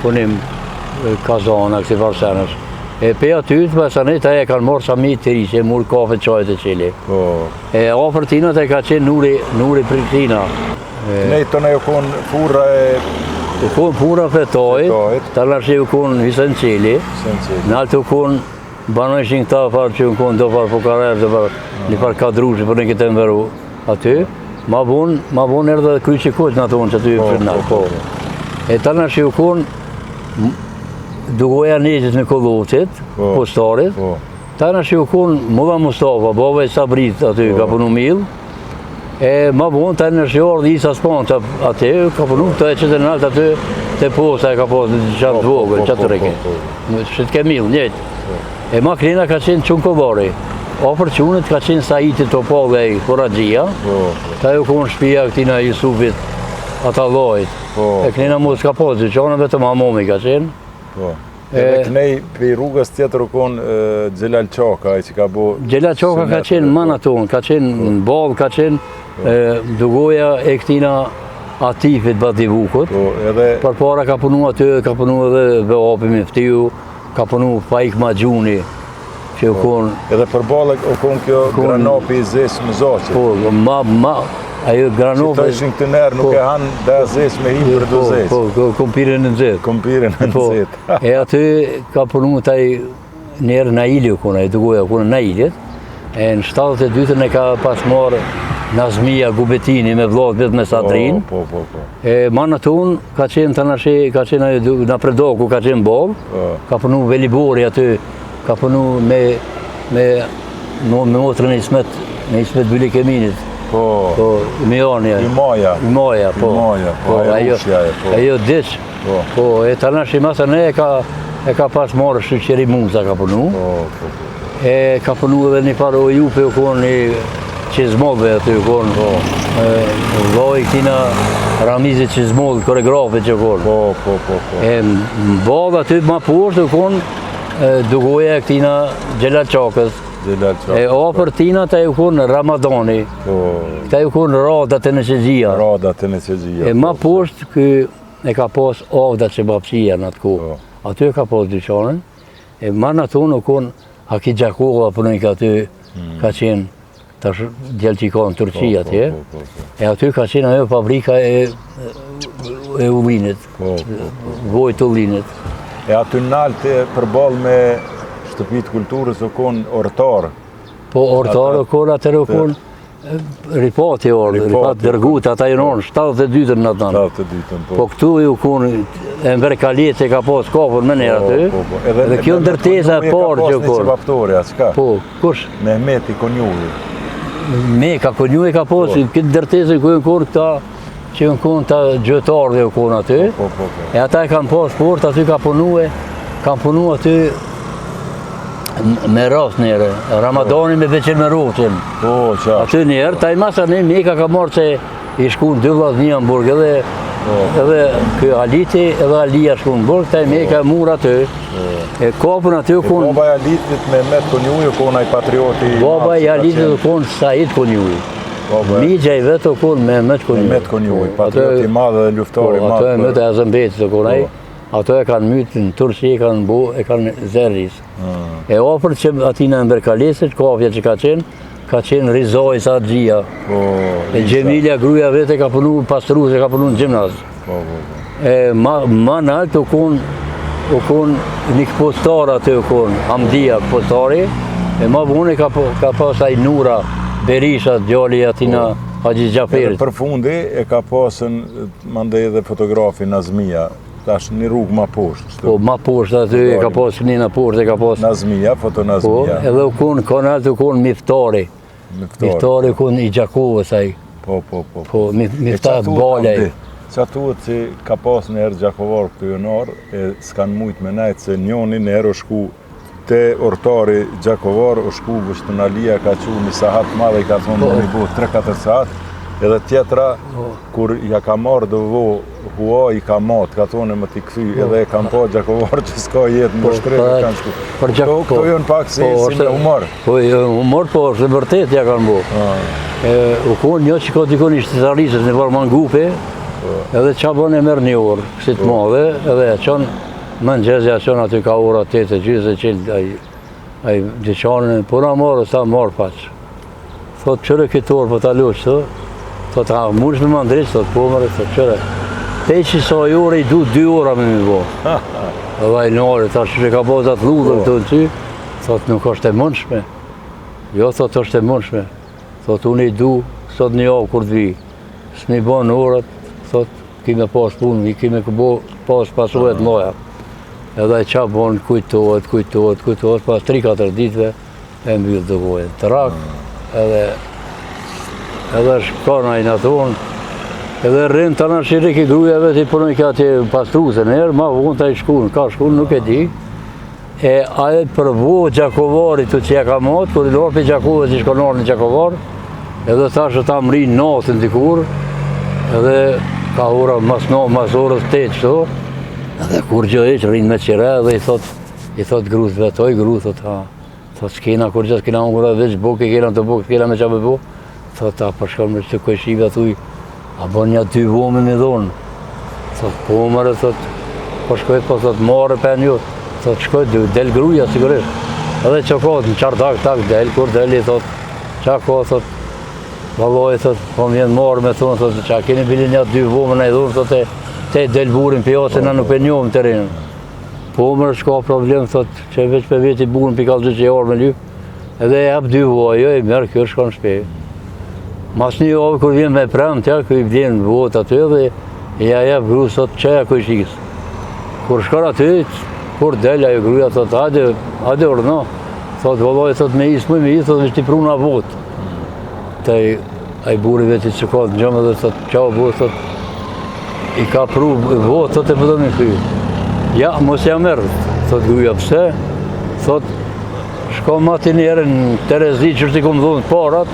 [SPEAKER 7] punim kazana, kësi farsenës. E pe aty të pasanit e kanë morë sami të ri, që e murë kafe qajt e qeli.
[SPEAKER 6] Po.
[SPEAKER 7] E ofër tinat e ka qenë Nuri Priktina.
[SPEAKER 6] Ne të ne ju konë furra e
[SPEAKER 7] U konë pura fetojt,
[SPEAKER 6] Fetojt.
[SPEAKER 7] të lërshë u konë Visen Qeli,
[SPEAKER 6] Senceli.
[SPEAKER 7] në altë u konë banojshin këta farë që u konë do farë fukarer, do farë një farë kadrushë për në këtë enveru aty. Ma vonë erdhe dhe kryqë këtë në tonë që aty u përna. E të lërshë u konë dugoja njëgjit me Kollovcit, postarit. Ta lërshë u konë Mulla Mustafa, baba e Sabrit aty ka punu Mill. E ma vonë të në shjorë dhe Isa Span që aty, ka punu të e që të naltë aty të posta e ka posë në qatë të vogë, qatë të reke. Që të ke Mill, njëtë. E ma klina ka qenë Qunë Kollari. Ofër qunit ka qenë Saiti Topol dhe Koragjia. Ta ju konë shpia këtina Jusufit Atallojt. E klina mu s'ka posë, që anë vetëm Amomi ka qenë.
[SPEAKER 6] Edhe kënej për rrugës tjetër u konë Gjelal Qaka, që ka bo...
[SPEAKER 7] Gjelal Qaka ka qenë mana tonë, ka qenë në balë, ka qenë dugoja e këtina Atifit Bativukut. Për para ka punu aty, ka punu edhe Veopi Miftiu, ka punu Faik Magjuni, që u konë...
[SPEAKER 6] Edhe për balë u konë kjo Granopi i Zes më Zoqit.
[SPEAKER 7] Po, ajo Granopi...
[SPEAKER 6] Që të ishin këtë nërë nuk e hanë dhe Zes me himë për do Zes.
[SPEAKER 7] Po, kompirin në Zet.
[SPEAKER 6] Kompirin në Zet.
[SPEAKER 7] E aty ka punu taj njerë Naili u konë, e dugoja u konë Nailit. E në 72-ën e ka pas marë Nazmia Gubetini me vllot vetë me Sadrin. E mana tonë ka qenë të nëshe, ka qenë ajo në Predoku, ka qenë bolë. Ka punu Velibori aty, ka punu me motrën e Ismet Byli Keminit. Po, Mianja. Imaja, po. Ajo diç. Po, e të nëshe masën e ka pas marë Shqyqeri Muza ka punu. E ka punu edhe një farë Ojupe u konë një Qizmodve aty u konë. Voj këtina Ramizit Qizmodve, koreografi që u konë.
[SPEAKER 6] Po.
[SPEAKER 7] E më badë aty ma poshtë u konë dugoja e këtina Gjelal Qakës. E ofër tina ta ju konë Ramadani. Ta ju konë Radat e Neqegjia. E ma poshtë kë e ka pas Avdat që bapsia në atë kohë. Aty e ka pas dyqanën. E ma në tonë u konë Haki Gjakova për nëjka aty ka qenë tash djelë që i ka në Turqi atje. E aty ka qenë ajo fabrika e ullinit, vojt ullinit.
[SPEAKER 6] E aty naltë përballë me shtëpit kulturës u konë ortarë.
[SPEAKER 7] Po ortarë u konë atër u konë ripati orë, ripati dërgut, ata i nonë 72-ën në të nënë. Po këtu u konë e mber kalit që ka pas kafën me njerë aty. Edhe kjo ndërtesa e parë që u konë. Po, kush?
[SPEAKER 6] Mehmeti Konjuhi.
[SPEAKER 7] Meka Konjuhi ka pas, këtë ndërtesa ku u konë këta që u konë ta gjëtarë dhe u konë aty. E ata e kanë pas port, aty ka punu aty me rast njerë, Ramadani me veqen me roqen. Aty njerë, ta i masa një Meka ka marrë që i shku në 2 vllazë një Hamburg, edhe kjo Aliti edhe Alia shku në Burg, ta i Meka e mur aty. E kapën aty u konë...
[SPEAKER 6] Baba i Alitit me Mehmet Konjuhi u konë ai patrioti...
[SPEAKER 7] Baba i Alitit u konë Said Konjuhi. Migja i vetë u konë Mehmet Konjuhi.
[SPEAKER 6] Mehmet Konjuhi, patrioti madhe dhe luftari madhe.
[SPEAKER 7] Ato e mëtë e Azëmbetit u konë ai. Ato e kanë mytë në Turqi, e kanë Zerris. E ofër që atina në Berkalesit, kafja që ka qenë Rizoj Sargjia. E Gjemilja gruja vete ka punu pastruse, ka punu në gjimnaz. E ma në altë u konë një këpostar atë u konë, Hamdia këpostari. E ma vune ka pasaj Nura Berisha, djali atina Haxhi Gjaferit.
[SPEAKER 6] Edhe për fundi e ka pasën, mandej edhe fotografi Nazmia. Tash një rrugë ma poshtë.
[SPEAKER 7] Po, ma poshtë aty, ka pas një në poshtë, ka pas...
[SPEAKER 6] Nazmia, foto Nazmia.
[SPEAKER 7] Po, edhe u konë, kanaltë u konë Miftari. Miftari u konë i Gjakovës aj. Po, Miftari Balaj.
[SPEAKER 6] Qa tuhet që ka pas në herë Gjakovar këtë jonar, e s'kanë mujtë me najtë se njoni në herë u shku te ortari Gjakovar, u shku Vështënalia, ka që një sahat madhe, i ka thonë në një bu 3-4 sahat. Edhe tjetra, kur ja ka marrë dëvo hua, i ka matë, ka thonë më t'i këthy, edhe e kam pa Gjakovar që s'ka jetë në bështretë e kanë shku. Këto jonë pak si me humor.
[SPEAKER 7] Po, humor po, është dhe vërtet ja kanë bo. U konë një që ka dikon i shtetarisës në Varman Gupe, edhe qa bën e merë një orë, kësit madhe, edhe qanë Më në gjezja qënë aty ka ora 8:30 qilë ai dyqanën, po na morë, sa morë paqë. Thot, qëre këtë orë për ta luqë, thot, a mush me më ndrisë, thot, po mërë, thot, qëre. Te që sa i ore i du 2 ora me mi bo. Edhe ai në orë, ta që ka bo atë ludhë këtu në ty, thot, nuk është e mundshme. Jo, thot, është e mundshme. Thot, unë i du, sot një javë kur të vi. S'mi bo në orët, thot, kime pas punë, kime pas pasuhet moja. Edhe ai qa bon kujtohet, pas 3-4 ditëve e mbyllë të gojën. Të rak, edhe shkon ai në tonë, edhe rrinë të në shirë ki grujeve të i punoj ka atje pastruse nërë, ma vonë të i shkunë, ka shkunë nuk e di. E aje përvo Gjakovari të që ja ka matë, kër i lorë për Gjakove që shkonar në Gjakovar, edhe ta që ta më rinë natën dikur, edhe ka ora mas orës 8 qëto, edhe kur gjë e që rinë me qire, edhe i thot gruz vetoj, gruz, thot s'kena kur gjë, s'kena unë veç buke, kena të buke, s'kena me qa me bu, thot ta përshkon me që të kojshive, thuj, a bon një 2 vome me dhonë, thot po mëre, thot, po shkojt, po thot marë për një, thot shkojt, del gruja sigurisht, edhe që ka, në qarë tak, del, kur del, i thot, qa ka, thot, valloj, thot, po më vjen marë me thonë, thot, qa keni bili një 2 vome në i dhonë, thot, te del burin për jasë, në nuk e njohëm të rinë. Po mërë shka problem, thot, që veç për veti burin për kalë që jarë me lyp, edhe e hap 2 voj, jo, i merë, kjo shkon shpej. Mas një javë, kër vjen me prem tja, kër i vjen vot aty dhe ja jep gru, thot, qeja kër shikës. Kur shkon aty, kur del, ajo gruja, thot, ade orno, thot, valloj, thot, me isë, thot, me shti pruna vot. Taj, ai buri veti që ka të gjëmë dhe, thot, qao vot, thot, i ka pru vot, thot, e përdoj me kry. Ja, mos ja merë, thot, gruja, pse, thot, shko mati njerën Terezi që shti kom dhunë parat,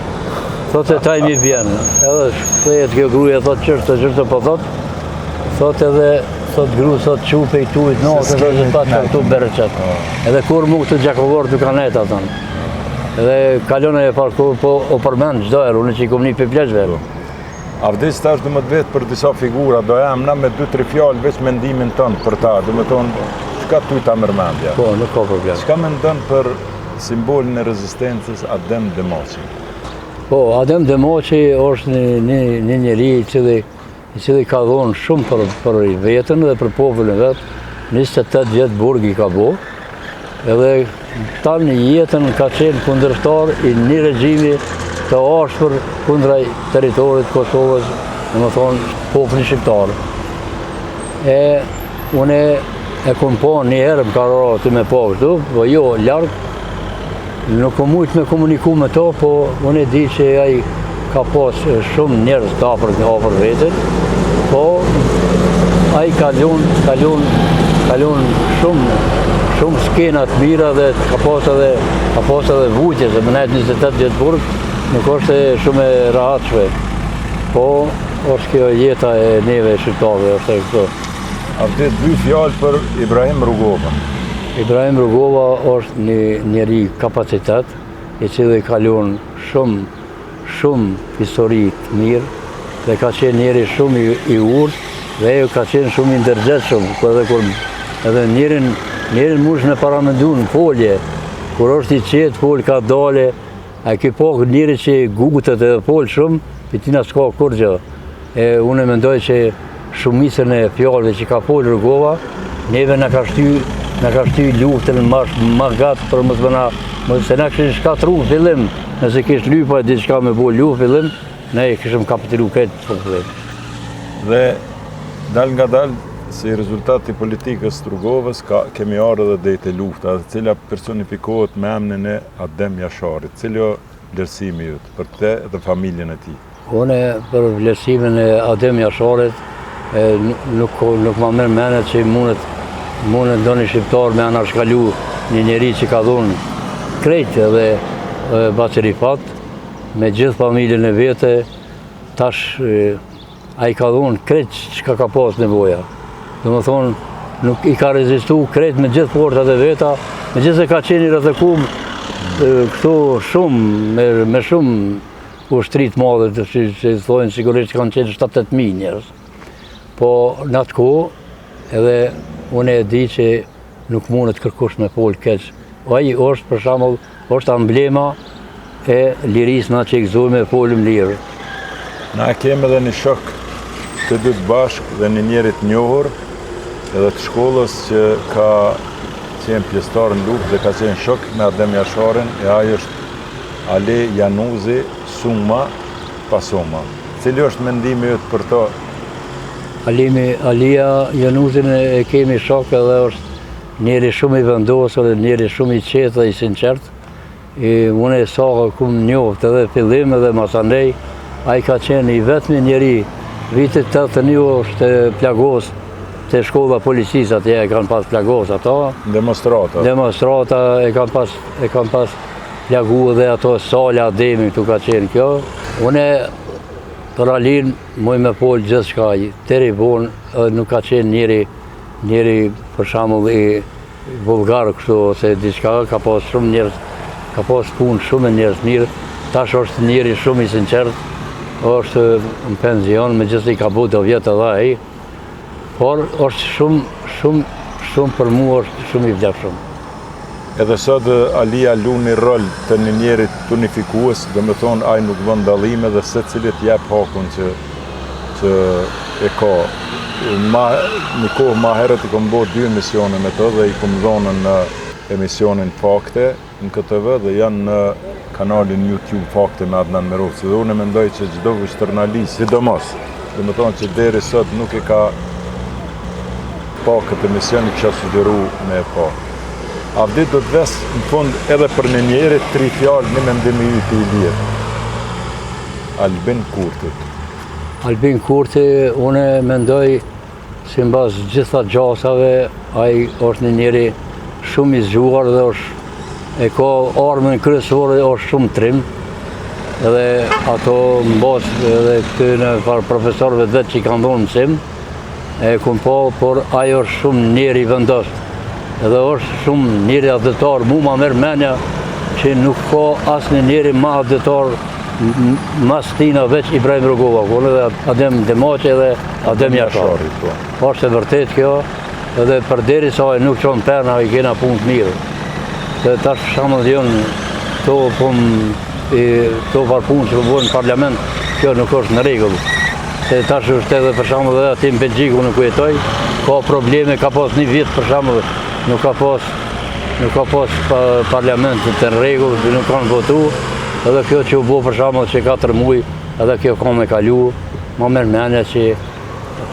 [SPEAKER 7] thot e taj mi vjenë. Edhe shklejet kjo gruja, thot qështë po thot edhe, thot gru, thot qupe i tujt, no, të thot që ta që këtu bere qëtë. Edhe kur mu këtë Gjakovar të kanë eta tonë. Edhe kalone e parë po o përmenë gjdo erë, unë që i kom një për pleqve.
[SPEAKER 6] Avdis tash du më të vetë për disa figura, do jam na me 2-3 fjallë veç mendimin tënë për ta, du më tonë, qka ty ta mërmendja?
[SPEAKER 7] Po, nuk ka problem.
[SPEAKER 6] Qka me ndonë për simbolin e rezistencës Adem Demoqi?
[SPEAKER 7] Po, Adem Demoqi është një njeri i cili ka dhonë shumë për vetën dhe për popullin vetë, 28 vjetë burg i ka bo, edhe tanë jetën ka qenë kundërshtar i një regjimi të ashpër kundraj teritorit Kosovës, në më thonë popullin shqiptarë. Une e kom po një herë më ka rarë me po kështu, po jo largë, nuk kom mujtë me komuniku me to, po unë e di që ai ka pas shumë njerëz të afër vetën, po ai kalon shumë skena të mira dhe ka pas edhe vujtje, se më nejtë 28 vjetë burg, nuk është shumë e rahatshme, po është kjo jeta e neve shqiptarëve, është e këto.
[SPEAKER 6] Avdis 2 fjallë për Ibrahim Rugova.
[SPEAKER 7] Ibrahim Rugova është një njeri kapacitet, i cili kalon shumë histori të mirë, dhe ka qenë njeri shumë i urtë, dhe e ka qenë shumë i ndërgjetshëm, edhe njerin mush me paramendu në folje, kur është i qetë, folë ka dale, a ki po njëri që gugutët edhe folë shumë, për tina s'ka kur gjë. Unë e mendoj që shumicën e fjallëve që ka folë Rugova, neve në ka shty luftën ma gatë për se na këshin shkatru fillim, nëse kishë lypa e diçka me bo luft fillim, ne kishëm kapitilu këtë për fillim.
[SPEAKER 6] Dhe dal nga dal, si rezultati politikës të Rugovës, kemi arë edhe dejte lufta, cila personifikohet me emnin e Adem Jasharit. Cili o vlerësimi jëtë për te dhe familjen e ti?
[SPEAKER 7] Une për vlerësimin e Adem Jasharit, nuk ma mërë menet që mundet do një shqiptar me anashkallu një njeri që ka dhonë krejt edhe Bacerifat, me gjithë familjen e vete, tash a i ka dhonë krejt që ka pas nevoja. Dhe më thonë, nuk i ka rezistu krejt me gjithë portat e veta, me gjithë se ka qeni rrëthekum këtu shumë, me shumë ushtrit madhe, që thojnë sigurisht që kanë qenë 7-8.000 njerëz. Po në atë kohë, edhe unë e di që nuk mundet kërkush me fol keq. Ai është për shembull, është amblema e lirisë na që gëzojmë me folëm lirë.
[SPEAKER 6] Na kemi edhe një shok të dy të bashkë dhe një njerit njohur edhe të shkollës që ka qenë pjesëtar në luftë dhe ka qenë shok me Adem Jasharin, e ai është Ali Januzi Suma Pasoma. Cili është mendimi yt për to?
[SPEAKER 7] Alia Januzin e kemi shok edhe është njeri shumë i vendosur, njeri shumë i qetë dhe i sinqert. Unë e sa kum njoft edhe fillim edhe masanej, ai ka qenë i vetmi njeri. Vitet 81 është plagos të shkolla policisë, atje e kanë pas plagos ato. Demonstrata e kanë pas plagu dhe ato sala Ademi këtu ka qenë kjo. Unë për Alin muj me pol gjithë shka, tëri bon, nuk ka qenë njeri për shembull i vulgar kështu ose diçka, ka pas shumë njerëz, ka pas punë shumë njerëz mirë. Tash është njeri shumë i sinqert, është në penzion, megjithëse i ka bu do vjetë edhe ai, por është shumë për mua është shumë i vlefshëm.
[SPEAKER 6] Edhe sot Alia lu një rol të një njerit tunifikues, dhe me thonë ai nuk bën dallime dhe se cilit jep hakun që e ka. Një kohë ma herët i kom bo 2 emisione me të dhe i kom dhonën në emisionin Fakte në KTV dhe janë në kanalin YouTube Fakte me Adnan Merovci. Dhe unë mendoj që çdo vështërnalist, sidomos, dhe me thonë që deri sot nuk e ka pa këtë emision, i kisha sugjeru me e pa. Avdi do të ves në fund edhe për një njerit 3 fjalë një mendim i yt i lirë. Albin Kurti.
[SPEAKER 7] Albin Kurti, unë mendoj si mbas gjitha gjasave, ai është një njeri shumë i zgjuar dhe e ka armën kryesore, është shumë trim. Edhe ato mbas edhe këtyre profesorëve vetë që i kanë dhënë mësim, e kum pa, por ai është shumë njeri i vendosur. Edhe është shumë njeri adhetar, mu ma merr mendja që nuk ka asnjë njeri ma adhetar mas tina veç Ibrahim Rugova, unë edhe Adem Demaçi edhe Adem Jashari. Është e vërtet kjo, edhe përderisa ai nuk çon perna, ai kena punë të mirë. Se tash për shembull jonë to punë që bëhen në parlament, kjo nuk është në rregull. Se tash është edhe për shembull edhe aty në Belgjik unë ku jetoj, ka probleme, ka pas një vit për shembull nuk ka pas parlament të rregull, nuk kanë votu, edhe kjo që u bo për shembull që 4 muaj, edhe kjo ka me kalu, ma merr mendja që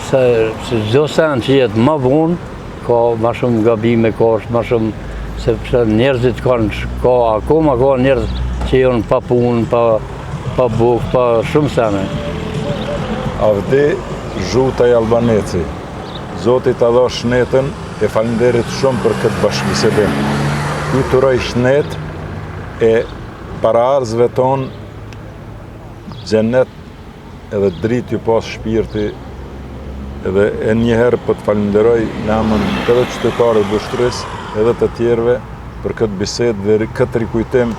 [SPEAKER 7] se çdo sen që jetë më vonë, ka ma shumë gabime, ka ma shumë, sepse njerëzit ka akoma ka njerëz që janë pa punë, pa bukë, pa shumë sene.
[SPEAKER 6] Avdi Zhutaj Albaneci, Zoti ta dha shnetën, e falenderit shumë për këtë bashkëbisedim. Ju të roj shnet e para arzëve tonë, xhenet edhe dritë ju pas shpirti, edhe e njëherë për të falenderoj në emër të edhe qytetarëve Vështrisë, edhe të tjerëve për këtë bisedë dhe këtë rikujtim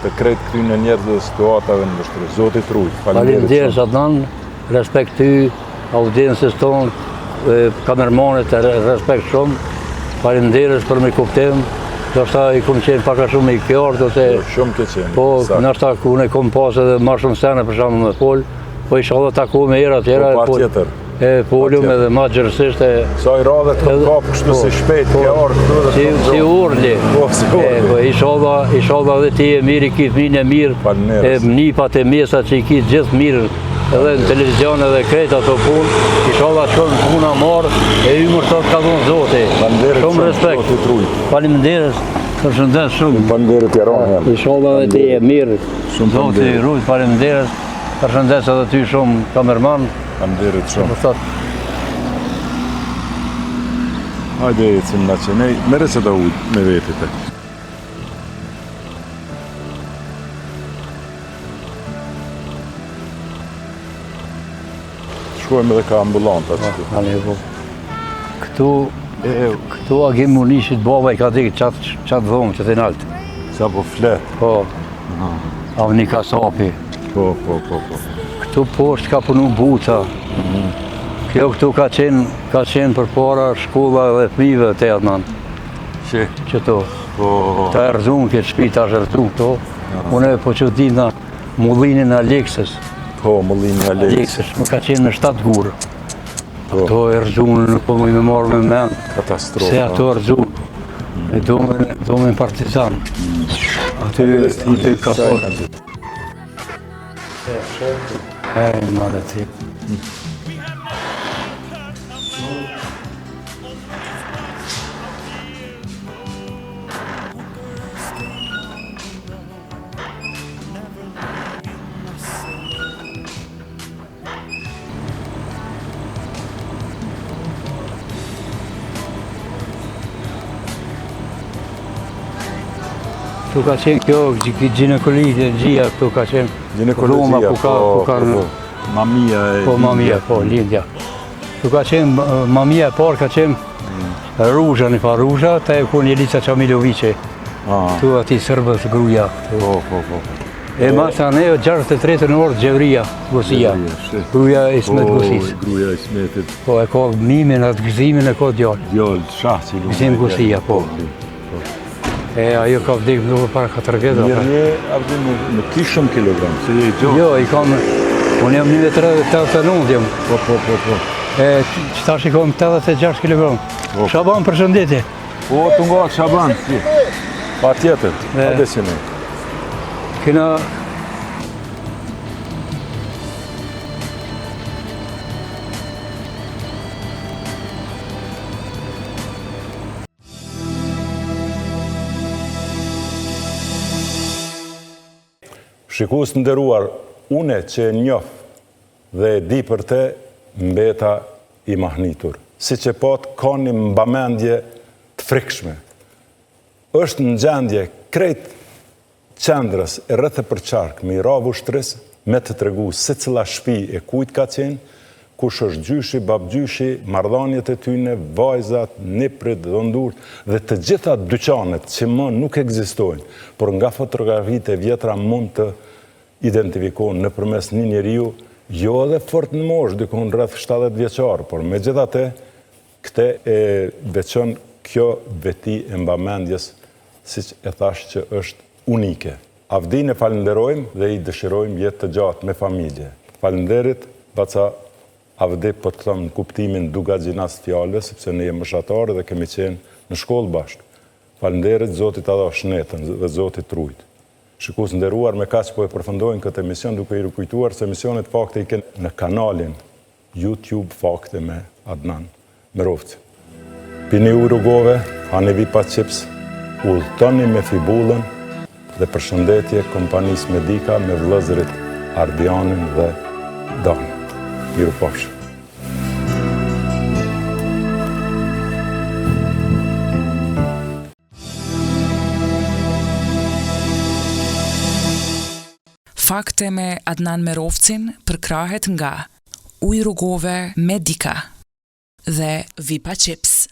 [SPEAKER 6] të krejt këtyre njerëzve dhe situatave në Vështrisë. Zoti t'ruaj.
[SPEAKER 7] Faleminderit Adnan, respekt ty, audiencës tonë, kamermanit respekt shumë. Faleminderit për me kuptim. Ndoshta i kom qenë paka shumë i fjort ose
[SPEAKER 6] shumë ke qenë.
[SPEAKER 7] Po, ndoshta unë kom pas edhe më shumë sene për shembull me fol, po inshallah taku me era tjera.
[SPEAKER 6] Po patjetër.
[SPEAKER 7] E folum edhe më gjërësisht e
[SPEAKER 6] sa i radhe të kap kështu si shpejt ke orë këtu dhe
[SPEAKER 7] si urli.
[SPEAKER 6] Po si urli.
[SPEAKER 7] Po inshallah dhe ti e mirë, i ki fëmijën e mirë, e nipat e mesa që i ki gjithë mirë, edhe në televizion edhe krejt ato punë, inshallah shumë puna marë, e ymër sot ka dhënë Zoti. Shumë respekt. Faleminderit. Përshëndes shumë.
[SPEAKER 6] Faleminderit Jaron.
[SPEAKER 7] Inshallah dhe ti e mirë. Zoti i ruaj, faleminderit. Përshëndes edhe ty shumë kamerman.
[SPEAKER 6] Faleminderit shumë. Hajde ecim na që ne, mere se da ujtë me vetit e. Shkojmë edhe ka ambulanta që
[SPEAKER 7] tu. Këtu a gjemë munishit baba i ka dhikë qatë dhomë që të naltë.
[SPEAKER 6] Sa po flet.
[SPEAKER 7] Po. Avni kasapi.
[SPEAKER 6] Po.
[SPEAKER 7] Këtu poshtë ka punu buta. Kjo këtu ka qenë përpara shkolla dhe fëmijëve te Adnan. Qëto. Ta rëzun këtë shtëpi, ta rëzun këto. Unë po që dina mullinin Aleksës.
[SPEAKER 6] Po, mullini Aleksës.
[SPEAKER 7] Më ka qenë në 7 gurë. Ato e rëzun, po më marrë me mend.
[SPEAKER 6] Katastrofa.
[SPEAKER 7] Se ato rëzun. E domen partizan. Aty ka thonë. Madhe ti. Tu ka qenë kjo ginekologjia, tu ka qenë Roma ku ka
[SPEAKER 6] mamia e
[SPEAKER 7] po mamia, po lindja. Tu ka qenë mamia e parë ka qenë Ruzha, një fa Ruzha, ta e ku Njelica Qamiloviqe. Tu ati sërbët gruja.
[SPEAKER 6] Po.
[SPEAKER 7] E masa ne 63 në orë Gjevria, Gosia. Gruja e Ismet Gosis.
[SPEAKER 6] Gruja e Ismetit.
[SPEAKER 7] Po e ka mimin, atë gëzimin e ka djallë.
[SPEAKER 6] Djallë, shahë.
[SPEAKER 7] Gëzim Gosia, po. E ajo ka vdek më duke para 4 vjetra.
[SPEAKER 6] Mirë, avdi në ki shumë kilogram, se je i gjohë.
[SPEAKER 7] Jo, i kam, unë jam 1,89 jam.
[SPEAKER 6] Po.
[SPEAKER 7] E qëtash i kam 86 kg. Shaban, përshëndetje.
[SPEAKER 6] Po, të nga Shaban, si. Pa tjetër, ade si ne.
[SPEAKER 7] Kena...
[SPEAKER 6] Shikus të nderuar, une që e njoh dhe e di për te, mbeta i mahnitur. Si që pot, ka një mbamendje të frikshme. Është në gjendje krejt qendrës e rreth e përqark me i ra vushtris, me të tregu se cila shpi e kujt ka qenë, kush është gjyshi, babgjyshi, marrëdhëniet e tyne, vajzat, niprit, dhëndurt, dhe të gjitha dyqanet që më nuk ekzistojnë, por nga fotografitë e vjetra mund të identifikohen nëpërmes një njeriu, jo edhe fort në moshë, dikon rreth 70 vjeçar, por megjithatë, këtë e veçon kjo veti e mbamendjes, siç e thash që është unike. Avdin e falenderojmë dhe i dëshirojmë jetë të gjatë me familje. Falenderit, baca Avdi po të thëmë në kuptimin duga gjinas fjallëve, sepse ne jemi mëshatarë dhe kemi qenë në shkollë bashkë. Falenderit, Zotit adha shnetën dhe Zotit trujt. Shikus nderuar, me kaq po e përfundojnë këtë emision duke i rikujtuar se emisionet fakte i kenë në kanalin YouTube Fakte me Adnan Merovci. Pini u rrugove, hani vipa chips, udhtoni me fibullën dhe përshëndetje kompanis Medika me vëllezërit Ardianin dhe Danin. Miru pafshë.
[SPEAKER 1] Fakte me Adnan Merovcin përkrahet nga Ujë rrugove Medika dhe Vipa Chips.